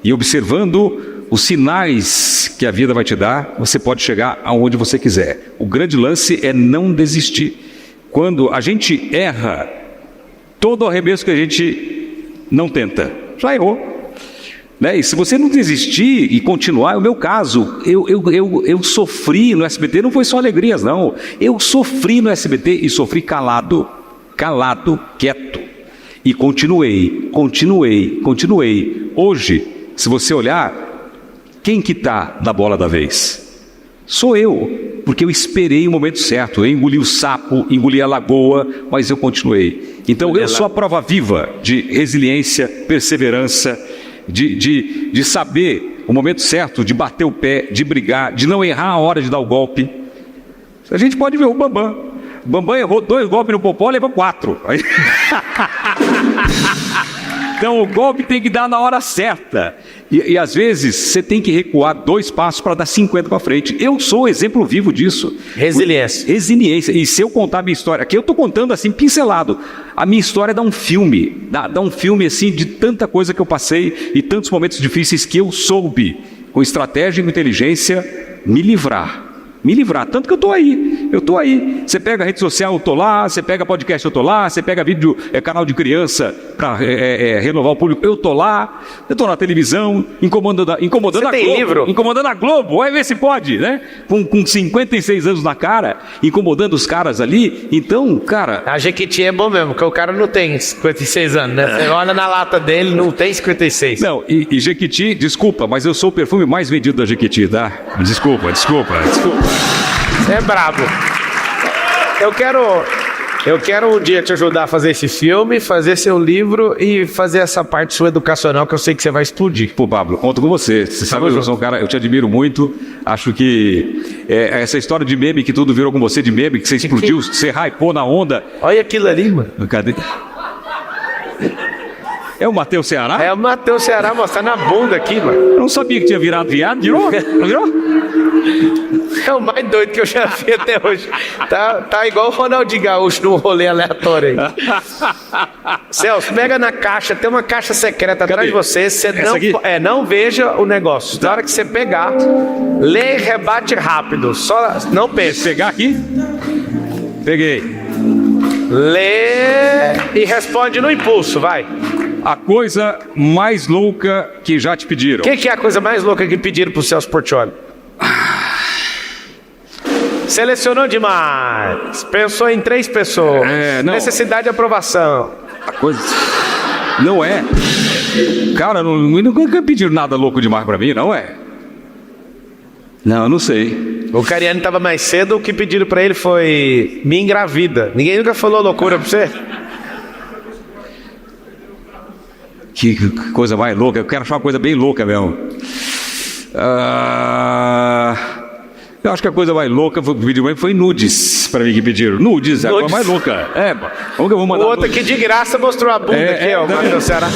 e observando os sinais que a vida vai te dar, você pode chegar aonde você quiser. O grande lance é não desistir. Quando a gente erra, todo arremesso que a gente não tenta, já errou. Né? E se você não desistir e continuar, é o meu caso, eu sofri no SBT, não foi só alegrias não, eu sofri no SBT e sofri calado, quieto, e continuei. Hoje, se você olhar, quem que está na bola da vez? Sou eu, porque eu esperei o momento certo, eu engoli o sapo, engoli a lagoa, mas eu continuei. Então eu sou a prova viva de resiliência, perseverança, de saber o momento certo, de bater o pé, de brigar, de não errar a hora de dar o golpe. A gente pode ver o Bambam. O Bambam errou 2 golpes no Popó, levou 4. Então o golpe tem que dar na hora certa. E às vezes você tem que recuar 2 passos para dar 50 para frente. Eu sou o exemplo vivo disso. Resiliência. E se eu contar a minha história, aqui eu estou contando assim, pincelado. A minha história dá um filme. Dá um filme assim de tanta coisa que eu passei e tantos momentos difíceis que eu soube, com estratégia e com inteligência, me livrar. Tanto que eu estou aí. eu tô aí. Você pega rede social, eu tô lá. Você pega podcast, eu tô lá. Você pega vídeo, canal de criança para renovar o público, eu tô lá. Eu tô na televisão, incomodando Você a tem Globo. livro? Incomodando a Globo, vai ver se pode, né? Com 56 anos na cara, incomodando os caras ali. Então, cara... A Jequiti é bom mesmo, porque o cara não tem 56 anos, né? Você olha na lata dele, não tem 56. Não, e Jequiti, desculpa, mas eu sou o perfume mais vendido da Jequiti, tá? Desculpa. Você é brabo. Eu quero um dia te ajudar a fazer esse filme, fazer seu livro e fazer essa parte sua educacional que eu sei que você vai explodir. Pô, Pablo, conto com você. Você sabe que eu sou um cara, eu te admiro muito. Acho que essa história de meme que tudo virou com você de meme, que você explodiu, você hypou na onda. Olha aquilo ali, mano. Cadê? É o Matheus Ceará? É o Matheus Ceará mostrando a bunda aqui, mano. Eu não sabia que tinha virado viado. Virou? É o mais doido que eu já vi até hoje. Tá igual o Ronaldinho Gaúcho num rolê aleatório aí. Celso, pega na caixa, tem uma caixa secreta atrás de você. Você não veja o negócio. Na hora que você pegar, lê e rebate rápido. Só não pense. Pegar aqui? Peguei. Lê e responde no impulso, vai. A coisa mais louca que já te pediram. O que é a coisa mais louca que pediram pro Celso Portiolli? Selecionou demais. Pensou em 3 pessoas. Não. Necessidade de aprovação. A coisa... Não é. Cara, nunca pediram nada louco demais pra mim, não é? Não, eu não sei. O Cariani tava mais cedo, o que pediram pra ele foi me engravida. Ninguém nunca falou loucura pra você? Que coisa mais louca. Eu quero achar uma coisa bem louca mesmo. Eu acho que a coisa mais louca foi nudes pra mim que pediram. Nudes é a coisa mais louca. Como que eu vou mandar? O outro aqui de graça mostrou a bunda aqui, ó. Matheus Ceará.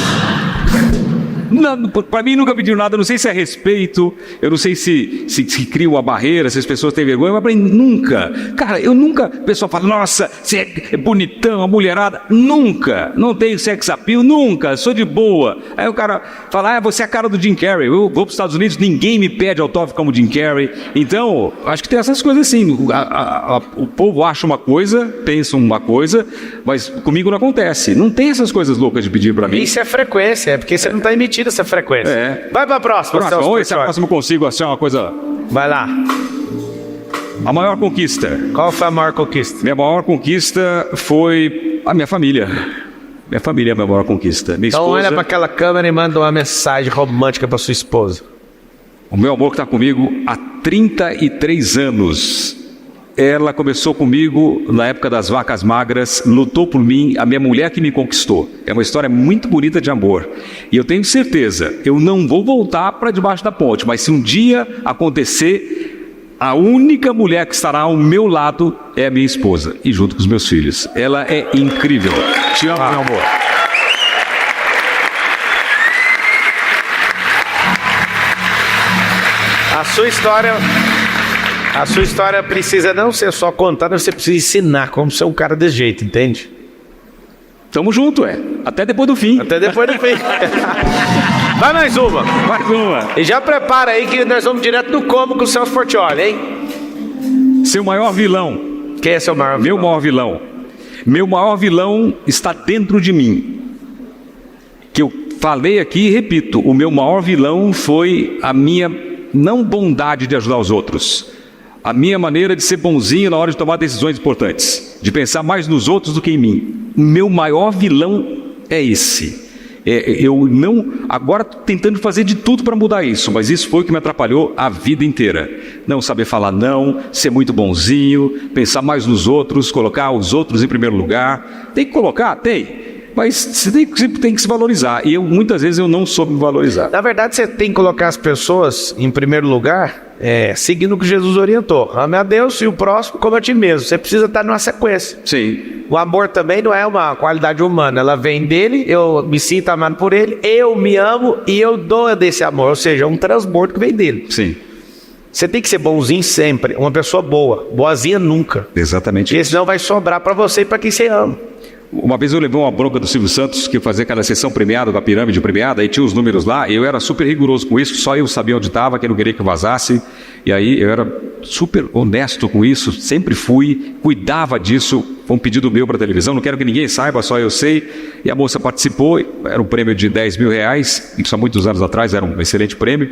Não, pra mí nunca pediram nada, eu não sei se é respeito, eu não sei se cria uma barreira, se as pessoas têm vergonha, mas pra mim nunca. Cara, eu nunca, o pessoal fala, nossa, você é bonitão, a mulherada, nunca, não tenho sex appeal, nunca, sou de boa. Aí o cara fala, você é a cara do Jim Carrey, eu vou pros Estados Unidos, ninguém me pede autógrafo como Jim Carrey, então, acho que tem essas coisas assim, o povo acha uma coisa, pensa uma coisa, mas comigo não acontece, não tem essas coisas loucas de pedir pra mim. Isso é frequência, é porque você não tá emitindo essa frequência. Vai pra próxima. Vamos ver se a próxima eu consigo achar uma coisa. Vai lá. A maior conquista. Qual foi a maior conquista? Minha maior conquista foi a minha família. Minha família é a minha maior conquista. Minha então esposa... olha pra aquela câmera e manda uma mensagem romântica pra sua esposa. O meu amor que tá comigo há 33 anos. Ela começou comigo na época das vacas magras, lutou por mim, a minha mulher que me conquistou. É uma história muito bonita de amor. E eu tenho certeza, eu não vou voltar para debaixo da ponte, mas se um dia acontecer, a única mulher que estará ao meu lado é a minha esposa, e junto com os meus filhos. Ela é incrível. Te amo, meu amor. A sua história precisa não ser só contada, você precisa ensinar como ser um cara desse jeito, entende? Tamo junto, até depois do fim. Até depois do fim. Vai mais uma. Mais uma. E já prepara aí que nós vamos direto no como com o Celso Portiolli, hein? Seu maior vilão. Quem é seu maior vilão? Meu maior vilão. Meu maior vilão está dentro de mim. Que eu falei aqui e repito, o meu maior vilão foi a minha não bondade de ajudar os outros. A minha maneira de ser bonzinho na hora de tomar decisões importantes, de pensar mais nos outros do que em mim. O meu maior vilão é esse. Eu não... Agora estou tentando fazer de tudo para mudar isso, mas isso foi o que me atrapalhou a vida inteira. Não saber falar não, ser muito bonzinho, pensar mais nos outros, colocar os outros em primeiro lugar. Tem que colocar? Tem. Mas você tem que se valorizar. E muitas vezes eu não soube me valorizar. Na verdade, você tem que colocar as pessoas em primeiro lugar, seguindo o que Jesus orientou. Ame a Deus e o próximo como a ti mesmo. Você precisa estar numa sequência. Sim. O amor também não é uma qualidade humana. Ela vem dele, eu me sinto amado por ele, eu me amo e eu dou desse amor. Ou seja, é um transbordo que vem dele. Sim. Você tem que ser bonzinho sempre. Uma pessoa boa. Boazinha nunca. Exatamente. Porque senão vai sobrar para você e para quem você ama. Uma vez eu levei uma bronca do Silvio Santos, que fazia cada sessão premiada, da pirâmide premiada, e tinha os números lá, e eu era super rigoroso com isso, só eu sabia onde estava, que eu não queria que vazasse, e aí eu era super honesto com isso, sempre fui, cuidava disso, foi um pedido meu para a televisão, não quero que ninguém saiba, só eu sei, e a moça participou, era um prêmio de R$10 mil, isso há muitos anos atrás, era um excelente prêmio,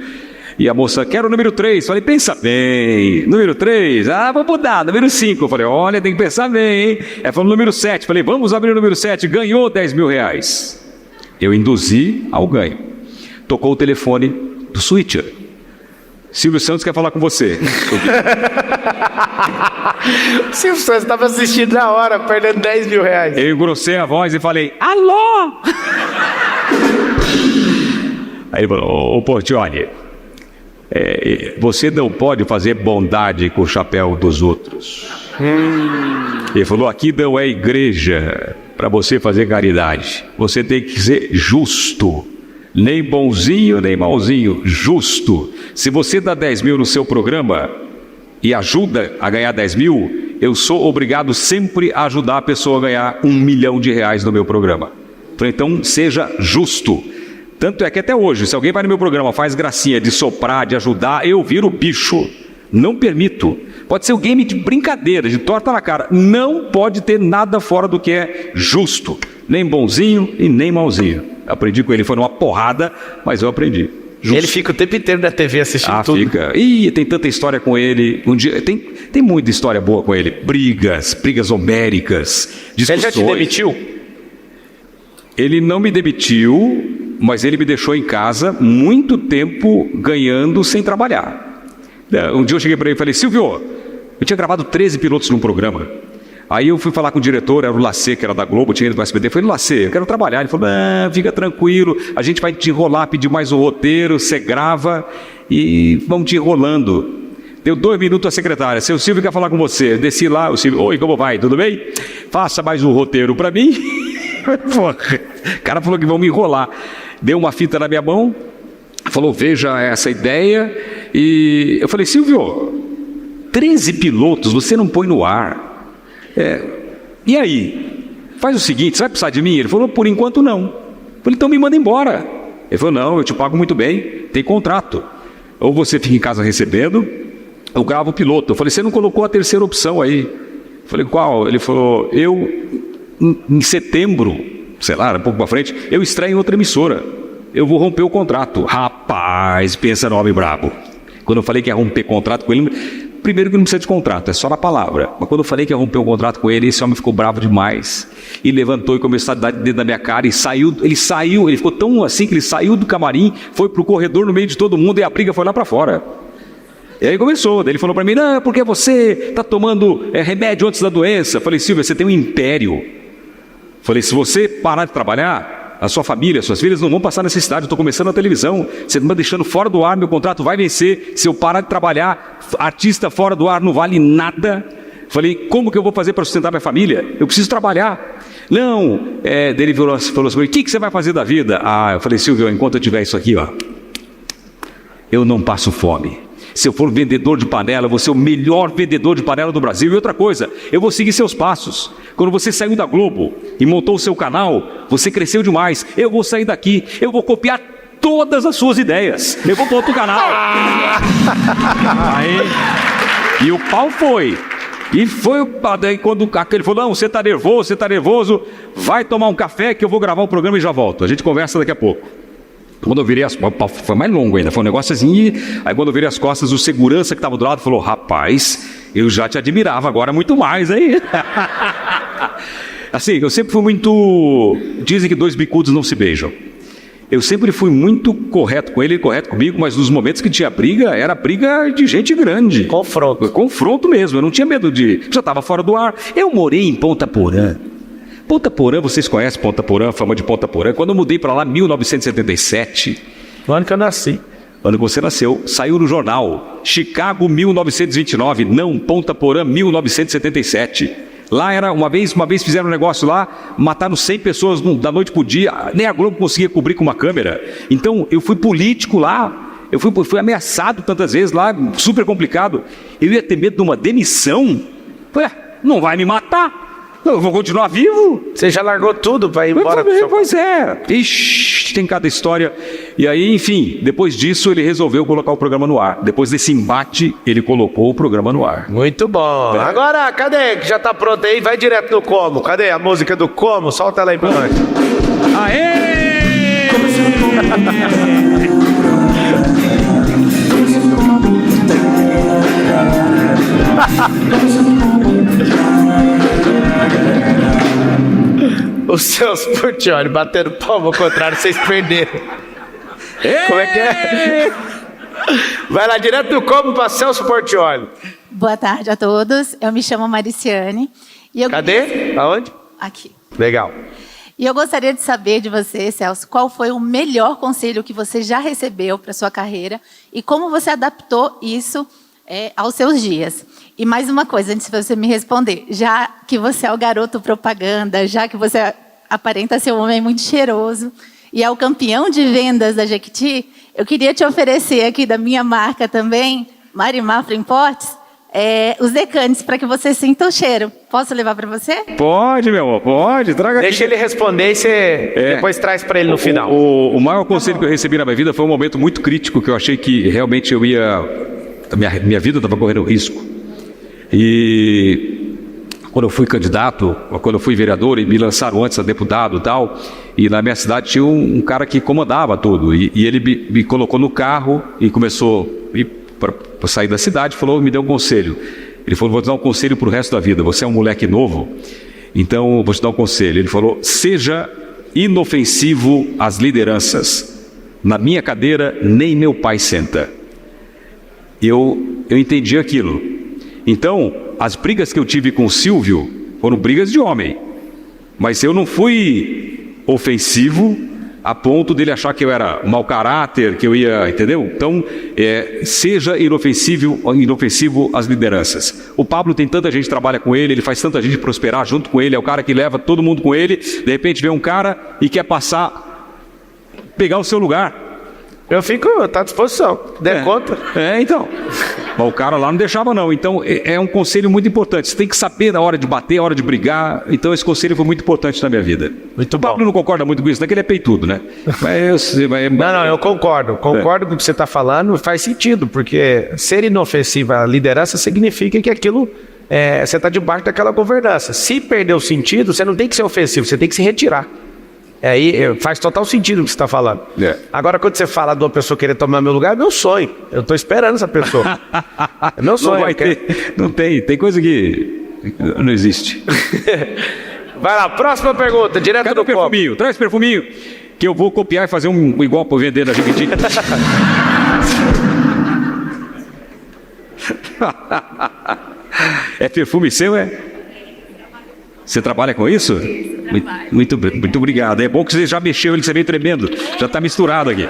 e a moça, quero o número 3, falei, pensa bem, número 3, vou mudar, número 5, eu falei, olha, tem que pensar bem, hein? Ela falou número 7, falei, vamos abrir o número 7, ganhou R$10 mil. Eu induzi ao ganho. Tocou o telefone do switcher. Silvio Santos quer falar com você. O Silvio Santos estava assistindo na hora, perdendo R$10 mil. Eu engrossei a voz e falei, alô? Aí ele falou, ô Portioli, você não pode fazer bondade com o chapéu dos outros. Ele falou, aqui não é igreja para você fazer caridade. Você tem que ser justo. Nem bonzinho, nem malzinho, justo. Se você dá 10 mil no seu programa e ajuda a ganhar 10 mil, eu sou obrigado sempre a ajudar a pessoa a ganhar R$1 milhão no meu programa. Então, seja justo. Tanto é que até hoje, se alguém vai no meu programa, faz gracinha de soprar, de ajudar, eu viro bicho. Não permito. Pode ser um game de brincadeira, de torta na cara. Não pode ter nada fora do que é justo. Nem bonzinho e nem malzinho. Aprendi com ele, foi numa porrada, mas eu aprendi. Justo. Ele fica o tempo inteiro na TV assistindo tudo. Fica. Ih, tem tanta história com ele. Um dia, tem muita história boa com ele. Brigas homéricas, discussões. Ele já te demitiu? Ele não me demitiu, mas ele me deixou em casa muito tempo ganhando sem trabalhar. Um dia eu cheguei para ele e falei, Silvio, eu tinha gravado 13 pilotos num programa. Aí eu fui falar com o diretor, era o Lacê, que era da Globo, tinha ido do SBT. Eu falei, Lacê, eu quero trabalhar. Ele falou, fica tranquilo, a gente vai te enrolar, pedir mais um roteiro, você grava e vamos te enrolando. Deu 2 minutos a secretária, seu Silvio quer falar com você. Eu desci lá, o Silvio, oi, como vai, tudo bem? Faça mais um roteiro para mim. O cara falou que vão me enrolar. Deu uma fita na minha mão, falou, veja essa ideia. E eu falei, Silvio, 13 pilotos você não põe no ar. E aí? Faz o seguinte, você vai precisar de mim? Ele falou, por enquanto não. Eu falei, então me manda embora. Ele falou, não, eu te pago muito bem, tem contrato. Ou você fica em casa recebendo, ou grava o piloto. Eu falei, você não colocou a terceira opção aí? Eu falei, qual? Ele falou, em setembro, sei lá, um pouco para frente, eu estreio em outra emissora. Eu vou romper o contrato. Rapaz, pensa no homem brabo. Quando eu falei que ia romper contrato com ele, primeiro que não precisa de contrato, é só na palavra. Mas quando eu falei que ia romper um contrato com ele, esse homem ficou bravo demais. E levantou e começou a dar dedo na minha cara e saiu. Ele ficou tão assim que ele saiu do camarim, foi pro corredor no meio de todo mundo e a briga foi lá para fora. E aí começou, daí ele falou para mim, não, porque você está tomando remédio antes da doença. Eu falei, Silvio, você tem um império. Falei, se você parar de trabalhar, a sua família, suas filhas não vão passar necessidade, eu estou começando na televisão, você está me deixando fora do ar, meu contrato vai vencer, se eu parar de trabalhar, artista fora do ar não vale nada. Falei, como que eu vou fazer para sustentar minha família? Eu preciso trabalhar. Não, daí ele falou assim, o que você vai fazer da vida? Eu falei, Silvio, enquanto eu tiver isso aqui, eu não passo fome. Se eu for vendedor de panela, eu vou ser o melhor vendedor de panela do Brasil. E outra coisa, eu vou seguir seus passos. Quando você saiu da Globo e montou o seu canal, você cresceu demais. Eu vou sair daqui, eu vou copiar todas as suas ideias. Eu vou para outro canal. E o pau foi. E foi daí quando ele falou, não, você está nervoso, vai tomar um café que eu vou gravar o programa e já volto. A gente conversa daqui a pouco. Quando eu virei as costas, foi mais longo ainda, foi um negócio assim, aí quando eu virei as costas, o segurança que estava do lado falou, rapaz, eu já te admirava, agora muito mais, aí. Assim, eu sempre fui muito, dizem que 2 bicudos não se beijam. Eu sempre fui muito correto com ele correto comigo, mas nos momentos que tinha briga, era briga de gente grande. Confronto mesmo, eu não tinha medo já estava fora do ar. Eu morei em Ponta Porã. Ponta Porã, vocês conhecem Ponta Porã, a fama de Ponta Porã? Quando eu mudei para lá, 1977. No ano que eu nasci. Ano que você nasceu, saiu no jornal. Chicago, 1929. Não, Ponta Porã, 1977. Lá era, uma vez fizeram um negócio lá, mataram 100 pessoas da noite pro dia. Nem a Globo conseguia cobrir com uma câmera. Então, eu fui político lá. Eu fui ameaçado tantas vezes lá, super complicado. Eu ia ter medo de uma demissão. Não vai me matar. Eu vou continuar vivo? Você já largou tudo pra ir embora? Pois é. Ixi, tem cada história. E aí, enfim, depois disso ele resolveu colocar o programa no ar. Depois desse embate, ele colocou o programa no ar. Muito bom. Agora, cadê? Que já tá pronto aí? Vai direto no Como. Cadê a música do Como? Solta ela aí pra nós. Aê! Os seus Portiolli batendo palma ao contrário, vocês perderam. Como é que é? Vai lá direto do Como para Celso Portiolli. Boa tarde a todos. Eu me chamo Mariciane. E eu... Cadê? Aonde? Aqui. Legal. E eu gostaria de saber de você, Celso, qual foi o melhor conselho que você já recebeu para sua carreira e como você adaptou isso aos seus dias. E mais uma coisa, antes de você me responder, já que você é o garoto propaganda, já que você aparenta ser um homem muito cheiroso e é o campeão de vendas da Jequiti, eu queria te oferecer aqui da minha marca também, Marimar Imports, os decantes para que você sinta o cheiro. Posso levar para você? Pode, meu amor, pode. Traga aqui. Deixa ele responder e você depois traz para ele no final. O maior conselho que eu recebi na minha vida foi um momento muito crítico que eu achei que realmente eu ia... Minha vida estava correndo risco. E quando eu fui candidato, quando eu fui vereador e me lançaram antes a deputado e tal, e na minha cidade tinha um cara que comandava tudo. E ele me colocou no carro e começou para sair da cidade, me deu um conselho. Ele falou, vou te dar um conselho para o resto da vida. Você é um moleque novo, então vou te dar um conselho. Ele falou, seja inofensivo às lideranças. Na minha cadeira, nem meu pai senta. Eu entendi aquilo. Então, as brigas que eu tive com o Silvio foram brigas de homem. Mas eu não fui ofensivo a ponto dele achar que eu era mau caráter, que eu ia... Entendeu? Então, seja inofensivo às lideranças. O Pablo tem tanta gente que trabalha com ele, ele faz tanta gente prosperar junto com ele, é o cara que leva todo mundo com ele. De repente vem um cara e quer pegar o seu lugar. Eu fico, tá à disposição. Der conta. Então. Mas o cara lá não deixava, não. Então, é um conselho muito importante. Você tem que saber na hora de bater, a hora de brigar. Então, esse conselho foi muito importante na minha vida. Muito o Pablo não concorda muito com isso, não é que ele é peitudo, né? Não, eu concordo. Concordo com o que você está falando, faz sentido, porque ser inofensivo à liderança significa que aquilo, você está debaixo daquela governança. Se perder o sentido, você não tem que ser ofensivo, você tem que se retirar. Aí faz total sentido o que você está falando. Agora, quando você fala de uma pessoa querer tomar meu lugar, é meu sonho. Eu estou esperando essa pessoa. É meu sonho. Não vai ter. Não tem. Tem coisa que não existe. Vai lá, próxima pergunta, direto Cadê do o perfuminho? copo. Traz perfuminho, que eu vou copiar e fazer um igual para vender na Jequiti. É perfume seu, Você trabalha com isso? Muito obrigado. É bom que você já mexeu, ele você veio tremendo. Já está misturado aqui.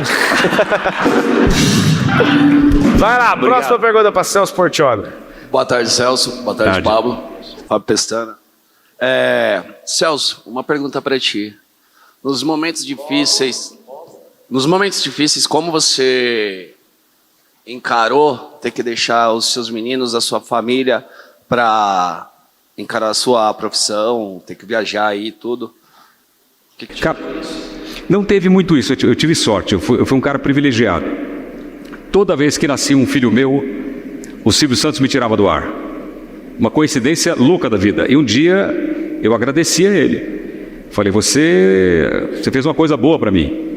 Vai lá, próxima pergunta para Celso Portiolli. Boa tarde, Celso. Boa tarde, Pablo. Fábio Pestana. Celso, uma pergunta para ti. Nos momentos difíceis, como você encarou ter que deixar os seus meninos, a sua família, para encarar a sua profissão, ter que viajar aí e tudo? Não teve muito isso, eu tive sorte, eu fui um cara privilegiado. Toda vez que nascia um filho meu, o Silvio Santos me tirava do ar. Uma coincidência louca da vida. E um dia eu agradeci a ele. Falei, você fez uma coisa boa para mim.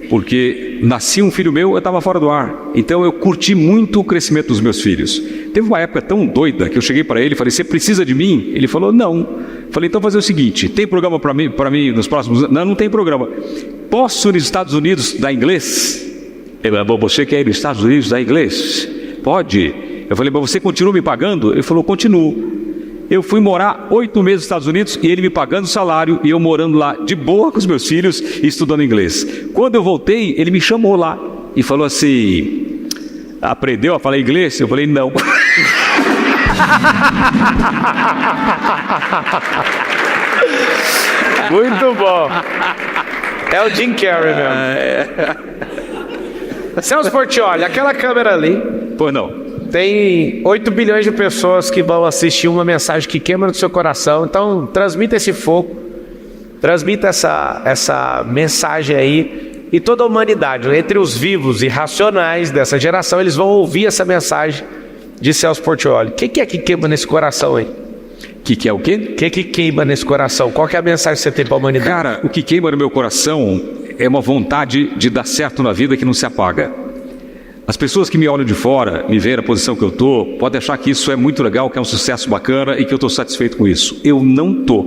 Porque nascia um filho meu, eu estava fora do ar. Então eu curti muito o crescimento dos meus filhos. Teve uma época tão doida que eu cheguei para ele e falei, você precisa de mim? Ele falou, não. Falei, então fazer o seguinte, tem programa para mim nos próximos anos? Não tem programa. Posso ir nos Estados Unidos dar inglês? Ele falou, você quer ir nos Estados Unidos dar inglês? Pode. Eu falei, mas você continua me pagando? Ele falou, continuo. Eu fui morar 8 meses nos Estados Unidos e ele me pagando salário e eu morando lá de boa com os meus filhos e estudando inglês. Quando eu voltei, ele me chamou lá e falou assim, aprendeu a falar inglês? Eu falei, não. Muito bom. É o Jim Carrey mesmo. Celso Portiolli, aquela câmera ali. Pois não. Tem 8 bilhões de pessoas que vão assistir uma mensagem que queima no seu coração. Então, transmita esse fogo, transmita essa mensagem aí. E toda a humanidade, entre os vivos e racionais dessa geração, eles vão ouvir essa mensagem de Celso Portiolli. O que é que queima nesse coração aí? Que é o quê? O que queima nesse coração? Qual que é a mensagem que você tem para a humanidade? Cara, o que queima no meu coração é uma vontade de dar certo na vida que não se apaga. As pessoas que me olham de fora, me veem na posição que eu estou, podem achar que isso é muito legal, que é um sucesso bacana e que eu estou satisfeito com isso. Eu não estou.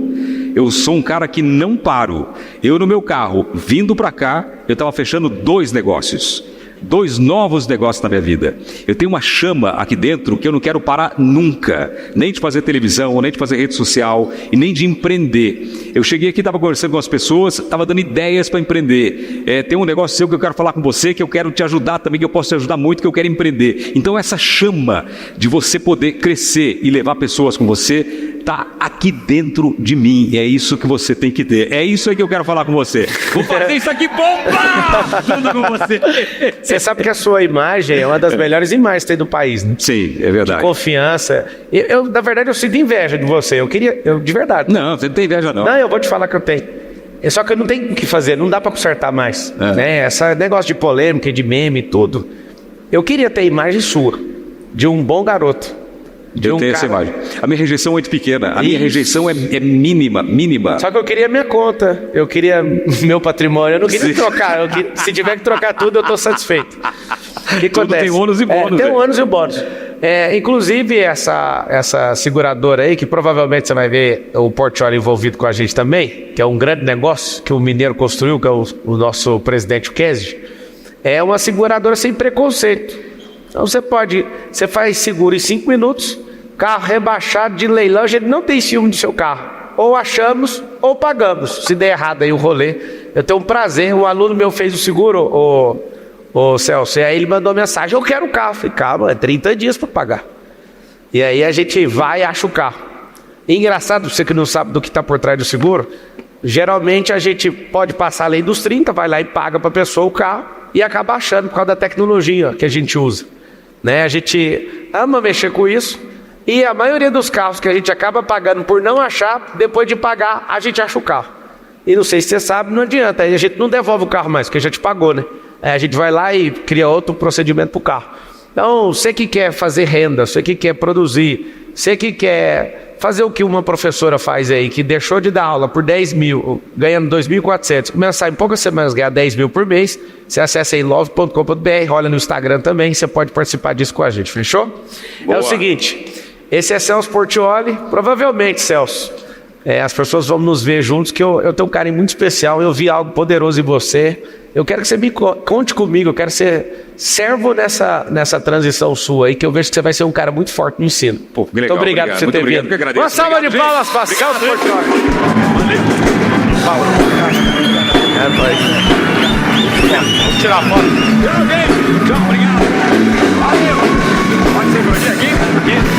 Eu sou um cara que não paro. Eu no meu carro, vindo para cá, eu estava fechando 2 negócios. 2 novos negócios na minha vida. Eu tenho uma chama aqui dentro que eu não quero parar nunca. Nem de fazer televisão, nem de fazer rede social e nem de empreender. Eu cheguei aqui, estava conversando com as pessoas, estava dando ideias para empreender. Tem um negócio seu que eu quero falar com você, que eu quero te ajudar também, que eu posso te ajudar muito, que eu quero empreender. Então essa chama de você poder crescer e levar pessoas com você está aqui dentro de mim. É isso que você tem que ter. É isso aí que eu quero falar com você. Vou fazer isso aqui bomba! Junto com você. Você sabe que a sua imagem é uma das melhores imagens que tem do país, né? Sim, é verdade. De confiança. Na verdade, eu sinto inveja de você. De verdade. Não, você não tem inveja, não. Não, eu vou te falar que eu tenho. Só que eu não tenho o que fazer, não dá pra consertar mais. Né? Esse negócio de polêmica, de meme e tudo. Eu queria ter a imagem sua, de um bom garoto. Eu tenho essa imagem. A minha rejeição é muito pequena. A minha rejeição é mínima. Só que eu queria minha conta, eu queria meu patrimônio, eu não queria trocar. Se tiver que trocar tudo, eu estou satisfeito. O que tudo acontece? tem ônus e bônus. Tem ônus e bônus. Inclusive, essa seguradora aí, que provavelmente você vai ver o Portiolli envolvido com a gente também, que é um grande negócio que o mineiro construiu, que é o nosso presidente Kennedy, é uma seguradora sem preconceito. Então você faz seguro em 5 minutos, carro rebaixado de leilão, a gente não tem ciúme do seu carro. Ou achamos ou pagamos. Se der errado aí o rolê, eu tenho um prazer. Um aluno meu fez o seguro, o Celso, e aí ele mandou mensagem: eu quero o carro. Eu falei: calma, é 30 dias para pagar. E aí a gente vai e acha o carro. E engraçado, você que não sabe do que está por trás do seguro, geralmente a gente pode passar a lei dos 30, vai lá e paga para a pessoa o carro e acaba achando por causa da tecnologia que a gente usa. Né? A gente ama mexer com isso e a maioria dos carros que a gente acaba pagando por não achar, depois de pagar, a gente acha o carro. E não sei se você sabe, não adianta, aí a gente não devolve o carro mais, porque já te pagou, né? Aí a gente vai lá e cria outro procedimento para o carro. Então, você que quer fazer renda, você que quer produzir, você que quer fazer o que uma professora faz aí, que deixou de dar aula por 10 mil, ganhando 2.400, começar em poucas semanas ganhar 10 mil por mês, você acessa aí love.com.br, olha no Instagram também, você pode participar disso com a gente, fechou? Boa. É o seguinte, esse é Celso Portiolli, provavelmente, Celso, as pessoas vão nos ver juntos, que eu tenho um carinho muito especial, eu vi algo poderoso em você, eu quero que você me conte comigo, eu quero ser servo nessa transição sua aí, que eu vejo que você vai ser um cara muito forte no ensino. Pô, legal, muito obrigado por você ter vindo. Uma salva de palmas para Celso Portiolli. Vamos tirar a foto. Tchau, obrigado. Valeu. Pode ser por aqui?